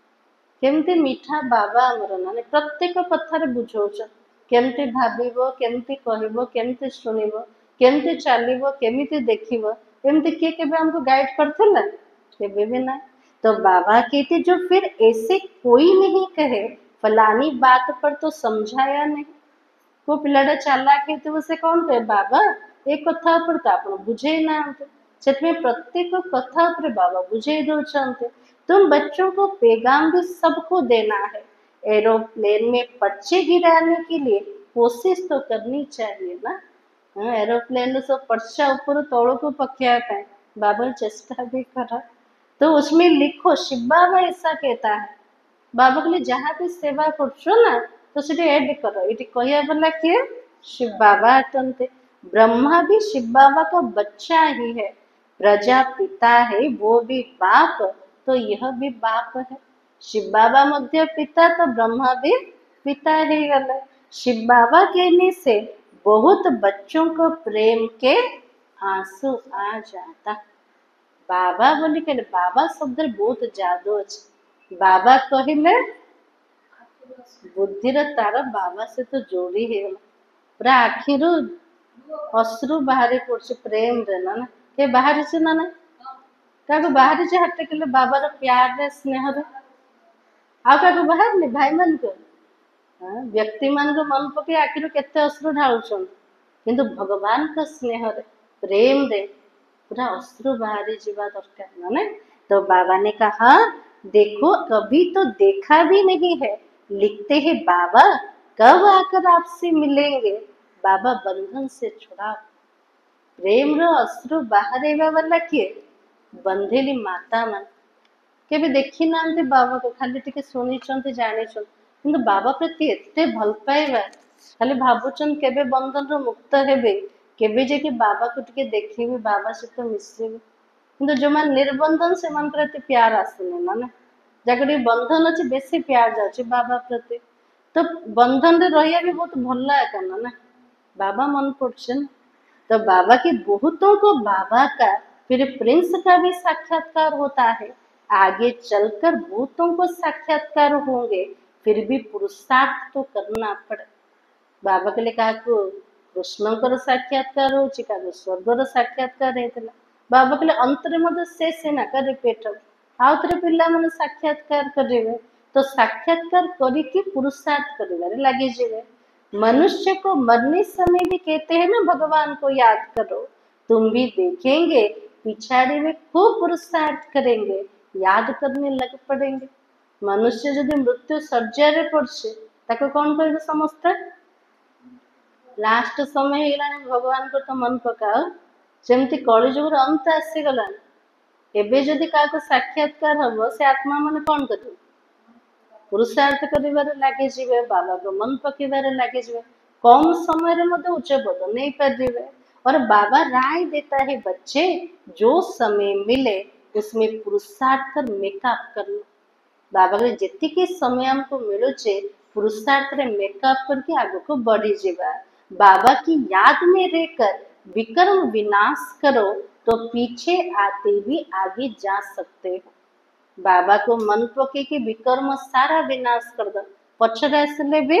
केमती मीठा बाबा आमर ना प्रत्येक कथार बुझाऊछ केमती भाव केमती कह केमती शुणव केमती चलो केमती देख एमती किए के हमको गाइड करथिला केबे भी ना। तो बाबा कहते जो फिर ऐसे कोई नहीं कहे फलानी बात पर तो समझाया नहीं को पिलाटा चालाक है से कौन कहे बाबा एक कथा पर तो आप बुझे ना से प्रत्येक कथा पर बाबा बुझे दौरान। तुम बच्चों को पैगाम भी सबको देना है। एरोप्लेन में पर्चे गिराने के लिए कोशिश तो करनी चाहिए ना। हाँ, एरोप्लेन सब पर्चा ऊपर तौड़ को पकिया पाए बाबा चेष्टा भी करा। तो उसमें लिखो शिव बाबा ऐसा कहता है बाबा कहले जहाँ भी सेवा करछो ना तो सेठी ऐड करो, ये कहया वाला किए शिव बाबा अटंते। ब्रह्मा भी शिव बाबा का बच्चा ही है, प्रजापिता है वो भी बाप, तो यह भी बाप है। शिव बाबा मध्य पिता तो ब्रह्मा भी पिता ही गला। शिव बाबा कहने से बहुत बच्चों को प्रेम के आंसू आ जाता। बाबा बोली कहले बाबा शब्द बहुत जादू अच्छे। बाबा कहले बुद्धिर तार बाबा से तो जोड़ी है पूरा आखिर अश्रु बाहरी पड़े प्रेम रे ना के बाहरी से ना क्या बाहरी से हटे के बाबार प्यार रे स्नेह रे आउ क्या बाहर नहीं भाई मान को व्यक्ति मान को मन पके आखिर केते अश्रु ढालुछन किंतु भगवान का स्नेह रे प्रेम रे पूरा अश्रु बाहरी जीवा दरकार ना। तो बाबा ने कहा देखो कभी तो देखा भी नहीं है, लिखते हैं बाबा कब आकर आपसे मिलेंगे, बाबा बंधन से छुड़ा। प्रेम रो अश्रु बाहर वाला किए बंधेली माता मान केबे देखी ना बाबा को खाली टिके शुणी जानी किंतु बाबा प्रति एते भल पाइबा खाली भावुचन केबे बंधन रो मुक्त हेबे, केबे जे कि बाबा को टिके देखिबे बाबा सहित मिसिबे। किंतु जो मान निर्बंधन से मन प्रति प्यार आसने ना जगह बंधन अच्छे बेसी प्यार जाऊँ बाबा प्रति, तो बंधन रे रहिया भी बहुत भल है ना बाबा मन पड़े। तो बाबा के बहुतों को बाबा का फिर प्रिंस का भी साक्षात्कार होता है, आगे चलकर बहुतों को साक्षात्कार होंगे, फिर भी पुरुषार्थ तो करना पड़े। बाबा के लिए कहा कृष्ण साक्षात्कार हो स्वर्गर साक्षात्कार है बाबा के लिए अंतर मध्य शेष ना करे पेट आउ थे पिला मैंने साक्षात्कार करेंगे, तो साक्षात्कार करके पुरुषार्थ कर लगे जीवे। मनुष्य को मरने समय भी कहते हैं ना भगवान को याद करो, तुम भी देखेंगे पिछाड़ी में खूब पुरुषार्थ करेंगे, याद करने लग पड़ेंगे। मनुष्य यदि मृत्यु शଯ୍या पड़े ताको कौन कह समझते लास्ट समय भगवान को तो मन पकाओ जमती कलिजुगर अंत आसीगला एबे जदि क्या साक्षात्कार हम से आत्मा मन कौन कर पुरुषार्थ कर लगे जीवे, बाबा को मन पकेबार लगे जीवे, कम समय उच्च पद नहीं पारे। और बाबा राय देता है बच्चे जो समय मिले उसमें पुरुषार्थ कर मेकअप कर लो। बाबा के जितकी समय हमको मिलुचे पुरुषार्थ रे मेकअप करके आगे को बढ़ी जीवा। बाबा की याद में रहकर विक्रम विनाश करो तो पीछे आते भी आगे जा सकते हो। बाबा को मन पके कि विक्रम सारा विनाश कर दो पछरे से भी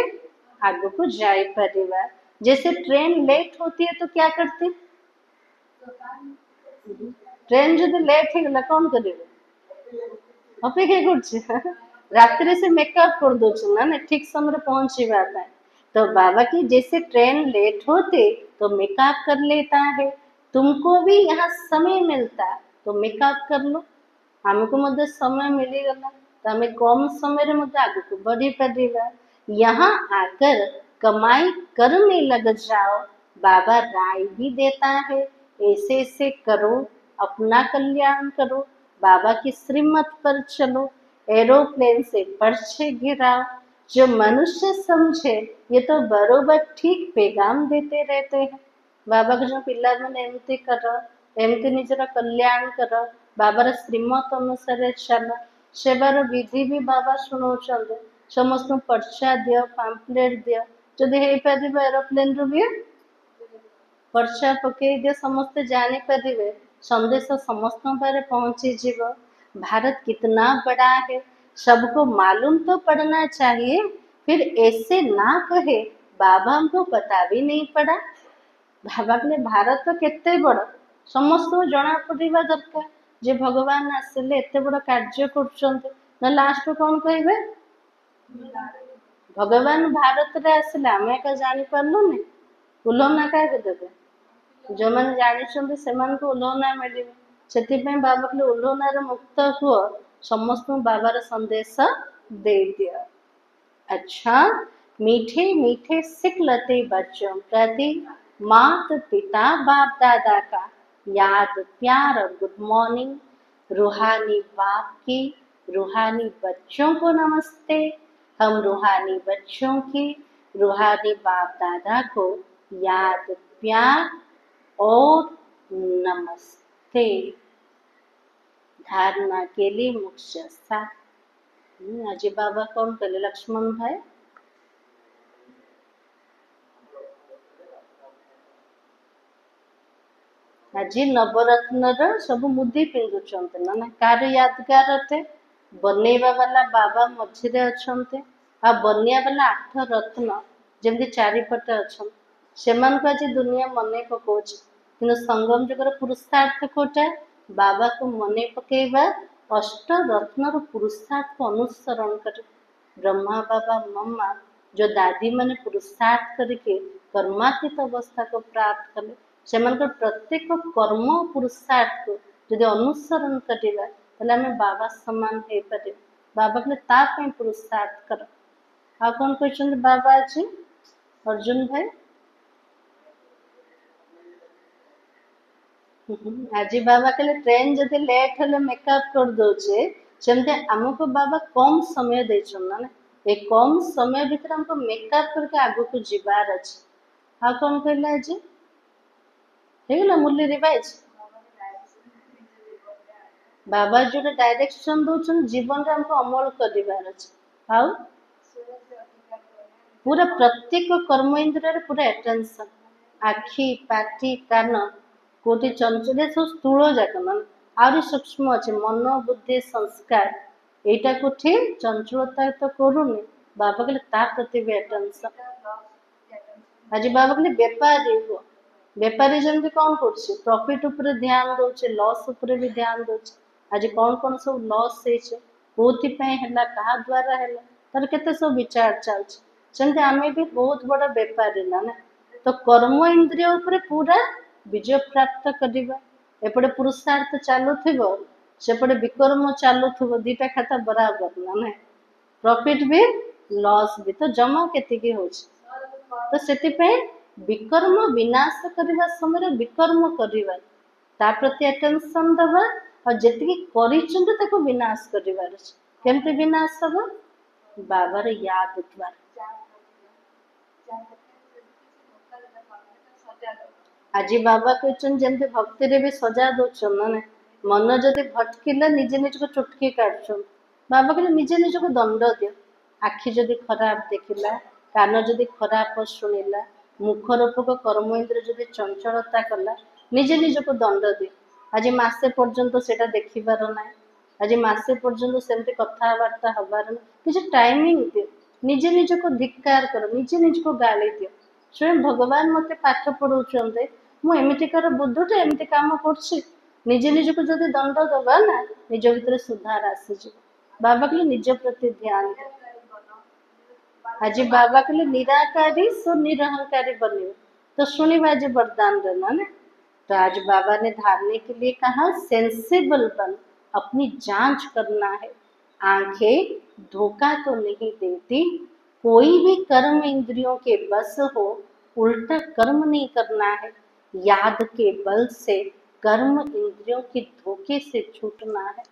आगे को जाई परिवार। जैसे ट्रेन लेट होती है तो क्या करते ट्रेन जो लेट है कौन करेगा अपेक्षा कर रात्रि से मेकअप कर दो ना ठीक समय पहुंचे आता है। तो बाबा की जैसे ट्रेन लेट होते तो मेकअप कर लेता है, तुमको भी यहाँ समय मिलता तो मेकअप कर लो। हमको मध्य समय मिलीगला तो हमें कम समय आगे को बढ़ी पारिबा। यहाँ आकर कमाई करने लग जाओ, बाबा राय भी देता है ऐसे ऐसे करो, अपना कल्याण करो, बाबा की श्रीमत पर चलो, एरोप्लेन से पर्चे गिराओ। जो मनुष्य समझे ये तो बरोबर ठीक पैगाम देते रहते हैं। बाबा को जो पिला मैंने एमती कर एमती निजर कल्याण कर बाबार श्रीमत अनुसार चल सेवार विधि भी बाबा शुणाऊँ समस्त पर्चा दियो पाम्पलेट दियो जदि हो पार एरोप्लेन रू भी पर्चा पकई दियो समस्ते जानी पारे संदेश समस्त पारे पहुँची जीव। भारत कितना बड़ा है सबको मालूम तो पड़ना चाहिए, फिर ऐसे ना कहे बाबा हमको पता भी नहीं पड़ा। बाबा के भारत तो केते बड़ समस्त जना पड़ा दरकार जे भगवान आसिले एत बड़ कार्य कर लास्ट कौन कहे भगवान भारत रे आसिले आम क्या जानी पार्लुनि उल्लना क्या देवे जो मैंने जानी से उल्लना मिले से बाबा कहले उल्लनार मुक्त हुआ समस्त बाबार संदेश दे दिया। अच्छा मीठे मीठे सिखलते बच्चों प्रति मात पिता बाप दादा का याद प्यार और गुड मॉर्निंग रूहानी बाप की रूहानी बच्चों को नमस्ते। हम रूहानी बच्चों की, रूहानी बाप दादा को याद, प्यार और नमस्ते। धारणा के लिए मुख्य साथ। अजय बाबा कौन कले? लक्ष्मण भाई। आज नवरत्न सब मुदी पिंधुंट ना कार यादगार अटे बनैबा वाला बाबा मझिरे अच्छे आ बनिया वाला 8 रत्न जमी चारिपटे अच्छा से आज दुनिया मन पकाउछ कि संगम जुगर पुरुषार्थ कोटा बाबा को मन पकेबा अष्ट रत्न पुरुषार्थ को अनुसरण कर ब्रह्मा बाबा मम्मा जो दादी मैंने पुरुषार्थ करके कर्मातीत अवस्था को प्राप्त कले से प्रत्येक कर्म पुरुषार्थ को जब अनुसरण करिबा ताले आमे बाबा समान हो पारे। बाबा कहले तापई पुरुषार्थ कर। आ कौन कहते बाबा आज? अर्जुन भाई। आज बाबा कहले ट्रेन जदि लेट हेले मेकअप कर दोचे सेमते हमको बाबा कम समय देछन ना ए कम समय भीतर हमको मेकअप करके आगो को जीवार अछि। आ कौन कहले आज? हेगला मुरली रिवाइज बाबा जो डायरेक्शन दौरान जीवन रे हमको अमल कर आउ पूरा प्रत्येक कर्म इंद्रिय पूरा अटेंशन आखि पाटी कान कोटि चंचल सब स्थूल जाक मान आहरी सूक्ष्म अच्छे मन बुद्धि संस्कार एटा को ठीक चंचलता तो करूनी बाबा कहले ता प्रति भी अटेंशन। आज बाबा कहले बेपारी हो बेपारी जमी कौन कर प्रॉफिट उपरे ध्यान दौचे लॉस उपरे भी ध्यान दौचे आज कौन कौन सब लॉस है कहा द्वारा है तार केते सब विचार चलছে सेमते आमे भी बहुत बड़ा बेपारी ना ना तो कर्म इंद्रिय उपरे पूरा विजय प्राप्त करवा एपटे पुरुषार्थ चालुथिबो सेपटे विकर्म चालुथिबो दीटा खाता बराबर ना ना प्रॉफिट भी लॉस भी तो जमा केतिकी होछ तो सेति विकर्म विनाश करने समय विकर्म करवा ता प्रति अटेंशन दबा और जी कर विनाश कर केमती विनाश हम बाबार याद द्वारा। आज बाबा कहते जमी भक्ति रे भी सजा दौन ना मन जदि भटकिले निजे निज को चुटकी काट बाबा कहले निजे निज को दंड दियो आखि जदि खराब देखिला कान जदि खराब शुणिला मुख रूपक कर्म इंद्र जदि चंचलता कला निजे निज को दंड दियो आज मसे पर्यंत से देखिबार ना आज मसे पर्यंत सेमती कथबार्ता हबार ना किसी टाइमिंग दियो निजे निज को धिक्कार कर निजे निज को गाली दियो स्वयं भगवान मत पाठ पढ़ाऊे मुझे बुद्धटे एमती कम कर निजे निज को जब दंड दबा ना निज भीतर सुधार आसीज बाबा कहले निज प्रति ध्यान दे। आज बाबा कहले निराकारी सो निरहंकारी बने तो सुनिबा आज वरदान देना ना तो आज बाबा ने धारने के लिए कहा सेंसिबल बन अपनी जांच करना है आंखें धोखा तो नहीं देती कोई भी कर्म इंद्रियों के बस हो उल्टा कर्म नहीं करना है याद के बल से कर्म इंद्रियों के धोखे से छूटना है।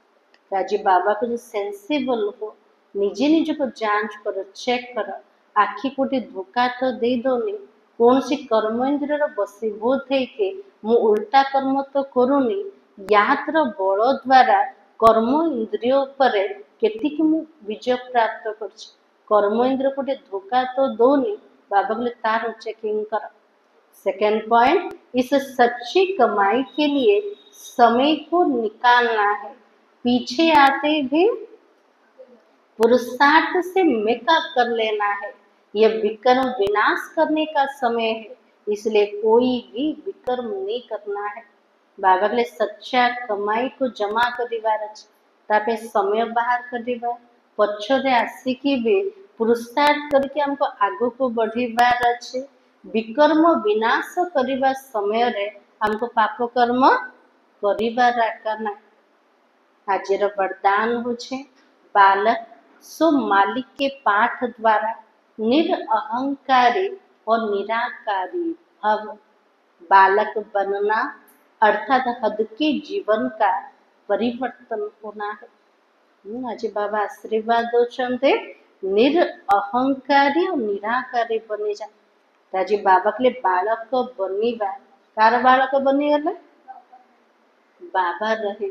राजी बाबा को जो सेंसिबल हो निजे निज को जांच कर चेक कर आखि कोटी धोखा तो दे दोनी कौन सी कर्म इंद्रिय बसीभूत है मु उल्टा कर्म तो करूनी यात्र बल द्वारा कर्म इंद्रिय पर केतिकी मु विजय प्राप्त कर कर्म इंद्रिय कोटे धोखा तो दोनी बाबा बोले तार चेकिंग कर। सेकेंड पॉइंट इस सच्ची कमाई के लिए समय को निकालना है पीछे आते भी पुरुषार्थ से मेकअप कर लेना है यह विकर्म विनाश करने का समय है इसलिए कोई भी विकर्म नहीं करना है। बाबा बोले सच्चा कमाई को जमा कर तापे समय बाहर कर पछरे आसिकी भी पुरुषार्थ करके हमको आगो को बढ़िबार अच्छे विकर्म विनाश करने समय रे हमको पाप कर्म करिबार करना। आज वरदान हो बालक सो मालिक के पाठ द्वारा निरअहंकारी और निराकारी भव बालक बनना अर्थात हद के जीवन का परिवर्तन होना है। आज बाबा आशीर्वाद दौरान निरअहंकारी और निराकारी बनी जा। आज बाबा के लिए बालक बनवा कार बालक बनीगले बाबा रहे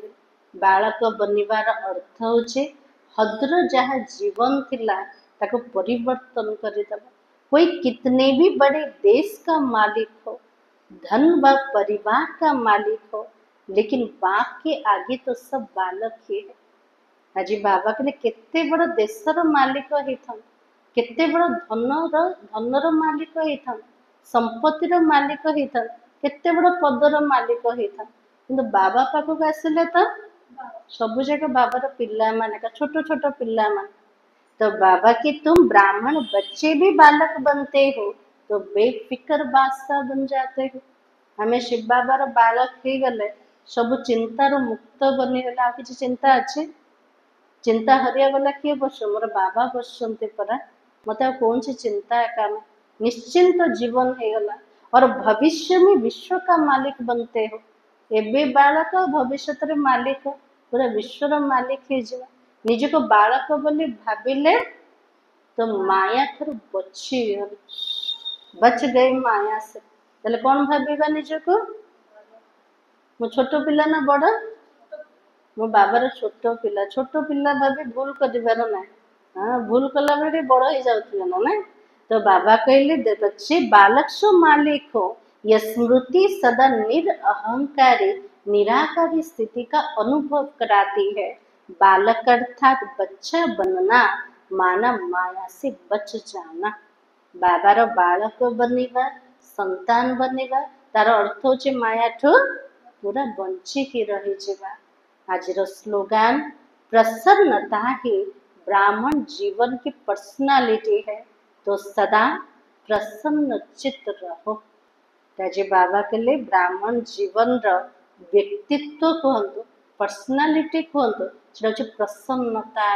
बालक बनवार अर्थ हूँ हद्र जहाँ जीवन थिला ताको परिवर्तन करदेव। कोई कितने भी बड़े देश का मालिक हो, धन व परिवार का मालिक हो, लेकिन बाप के आगे तो सब बालक ही है। आज बाबा के केते बड़ देशर मालिक होता, केते बड़ धनर मालिक होता, संपत्तिर मालिक होता, केते बड़ पदर मालिक होता, किंतु बाबा पाखक आसिले तो सब जगह बाबार पिला मान छोट छोट पिला मान। तो बाबा की तुम ब्राह्मण बच्चे भी बालक बनते हो तो बेफिक्र बादशाह बन जाते हो। हमें शिव बाबार बालक हो गले सब चिंतार मुक्त बनीगला। आ किसी चिंता अच्छे चिंता हरिया गला किए बस मोर बाबा बसते परा मत कौन सी चिंता है काम निश्चिंत जीवन हो गला। और भविष्य में विश्व का मालिक बनते हो। एबे बालक भविष्य मालिक पूरा विश्वर मालिक हो निज को बालक बोली भाविले तो माया ठार बची बच गई माया से। तेल कौन भाविबा निज को मो छोट पिला ना बड़ मो बाबार छोट पिला भाभी भूल कर ना। हाँ भूल कला बेले बड़ हो जाऊे ना। तो बाबा कहले बच्चे बालक सो मालिक हो। यह स्मृति सदा निरअहंकारी निराकारी स्थिति का अनुभव कराती है। बालक अर्थात बच्चा बनना माना माया से बच जाना। बाबार बालक बनिबा संतान बनिबा तार अर्थ होचे माया ठू पूरा बंचिकी रही जावा। आज स्लोगान प्रसन्नता ही ब्राह्मण जीवन की पर्सनालिटी है तो सदा प्रसन्न चित्त रहो। ताजे बाबा के लिए ब्राह्मण जीवन रो व्यक्तित्व कहतु पर्सनालिटी कहतु से प्रसन्नता।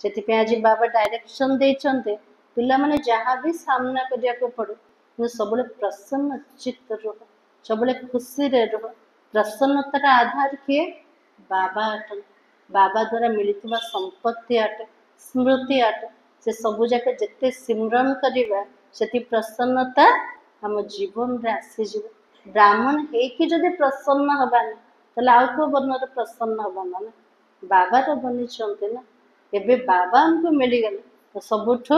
से आज बाबा डायरेक्शन देते पिला माने जहाँ भी सामना करिया को पड़े सब प्रसन्न चित्त रहो, सब खुशी रे रहो। प्रसन्नतार आधार किए बाबा अटन। बाबा द्वारा मिलता संपत्ति अटे स्मृति अटे से सबू जाक जिते सिमरन करवा से प्रसन्नता आम जीवन रे आसीज। ब्राह्मण है जदि प्रसन्न हबानी तेल आउ को बन प्रसन्न हबाना ना बाबा तो बनी ना। एबे बाबा हमको मिलगले तो सबुठ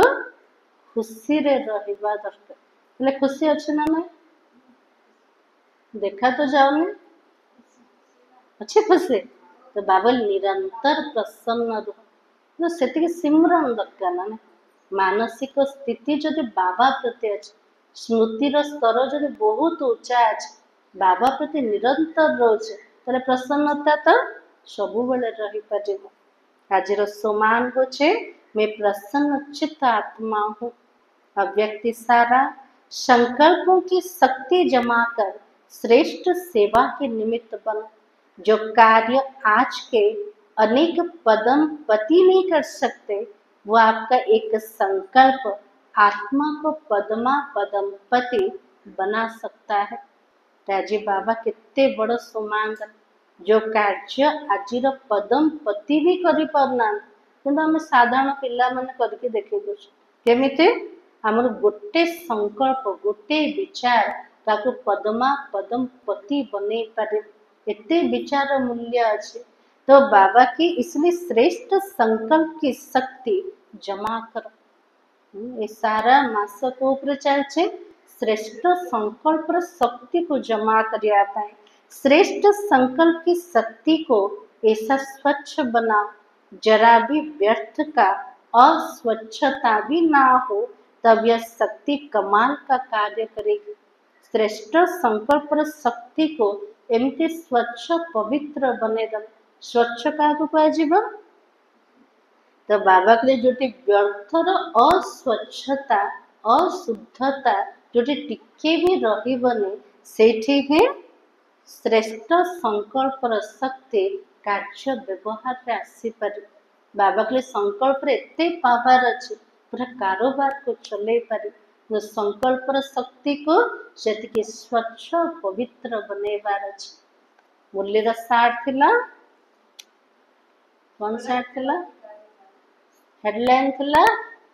खुशी रे रहिबा दरकार। खुशी अच्छे ना ना देखा तो जाओनी अच्छे खुशी तो बाबा निरंतर प्रसन्न रहो से सिमरन दरकार ना। मानसिक स्थिति जदि बाबा प्रति अच्छे स्मृतिर स्तर जदि बहुत उच्चा अच्छे बाबा प्रति निरंतर रोचे तेरे प्रसन्नता तो सबु बेले रही पार। आज सोमान होचे मैं प्रसन्न चित्त आत्मा हूँ। अव्यक्ति सारा संकल्पों की शक्ति जमा कर श्रेष्ठ सेवा के निमित्त बनो। जो कार्य आज के अनेक पदम पति नहीं कर सकते वो आपका एक संकल्प आत्मा को पदमा पदम पति बना सकता है। राजी बाबा कितने बड़ सुमान जो कार्य आज पदम पति भी करि पारना किंतु आम साधारण पिला माने करके देखि दउछ केमिते हमर गोटे संकल्प गोटे विचार ताको पदमा पदम पति बने पारे एते विचार मूल्य अच्छे। तो बाबा की इसलिए श्रेष्ठ संकल्प की शक्ति जमा करो। ये सारा मास को ऊपर चलছে श्रेष्ठ संकल्प शक्ति को जमा करिया पाए। श्रेष्ठ संकल्प की शक्ति को ऐसा स्वच्छ बनाओ जरा भी व्यर्थ का अस्वच्छता भी ना हो तब यह शक्ति कमाल का कार्य करेगी। श्रेष्ठ संकल्प शक्ति को एमती स्वच्छ पवित्र बने स्वच्छ क्या कह तो बाबा के लिए जो व्यर्थर अस्वच्छता अशुद्धता जो टिके भी रही से श्रेष्ठ संकल्प शक्ति कार्य व्यवहार रे आसीपर। बाबा के लिए संकल्प एत पावर अच्छे पूरा कारोबार को चले पारे। संकल्प शक्ति को से स्वच्छ पवित्र बनैबार अच्छे। मूल्यर सार थिला कौन सा थिला हेडलाइन थिला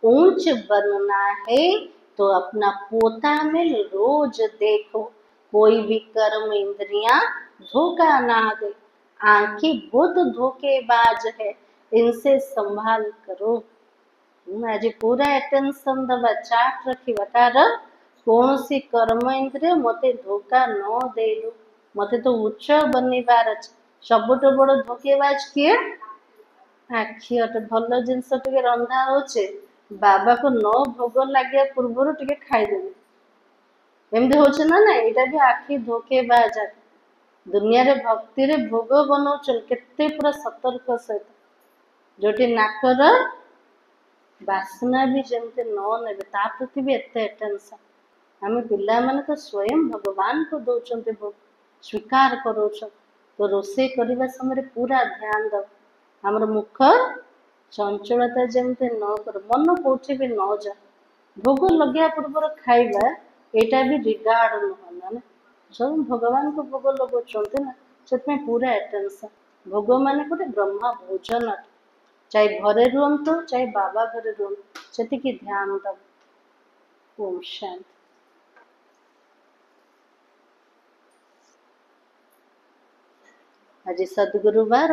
ऊंच बनना है तो अपना पोता में रोज देखो, कोई भी कर्म इंद्रियां धोखा ना दे, आंखें बहुत धोखेबाज है, इनसे संभाल करो। आज पूरा अटेंशन दबा चाट रखी तार कौन सी कर्म इंद्रिय मते धोखा न दे दो, मते तो उच्च बनिबार अछि। सबुठ बड़ धोखेबाज किए आखि अटे भल जिनस टिके रंधा होचे बाबा को न भोग लगे पूर्व टिके खाईदेवी एमती होचे ना ना एटा भी आखि धोखेबाज दुनिया रे भक्ति रे भोग बनाउछन केते पूरा सतर्क सहित जोटी नाकर बासना भी जमते न नेबे ता प्रति भी एते अटेंशन आम पिला माने तो स्वयं भगवान को दौरान भोग स्वीकार करोछ तो रोषे करने समय पूरा ध्यान दब आमर मुख चंचलता जमते न कर मन कौटी भी न जा भोग लगे पूर्व खाइबा एटा भी रिगार्ड नुह सब भगवान को भोग लगाते ना से पूरा अटेंशन भोग मान गोटे ब्रह्म भोजन चाहे घरे रुहतु चाहे बाबा घरे रुहतु से ध्यान दब। ओम शांति। आज सद्गुरुवार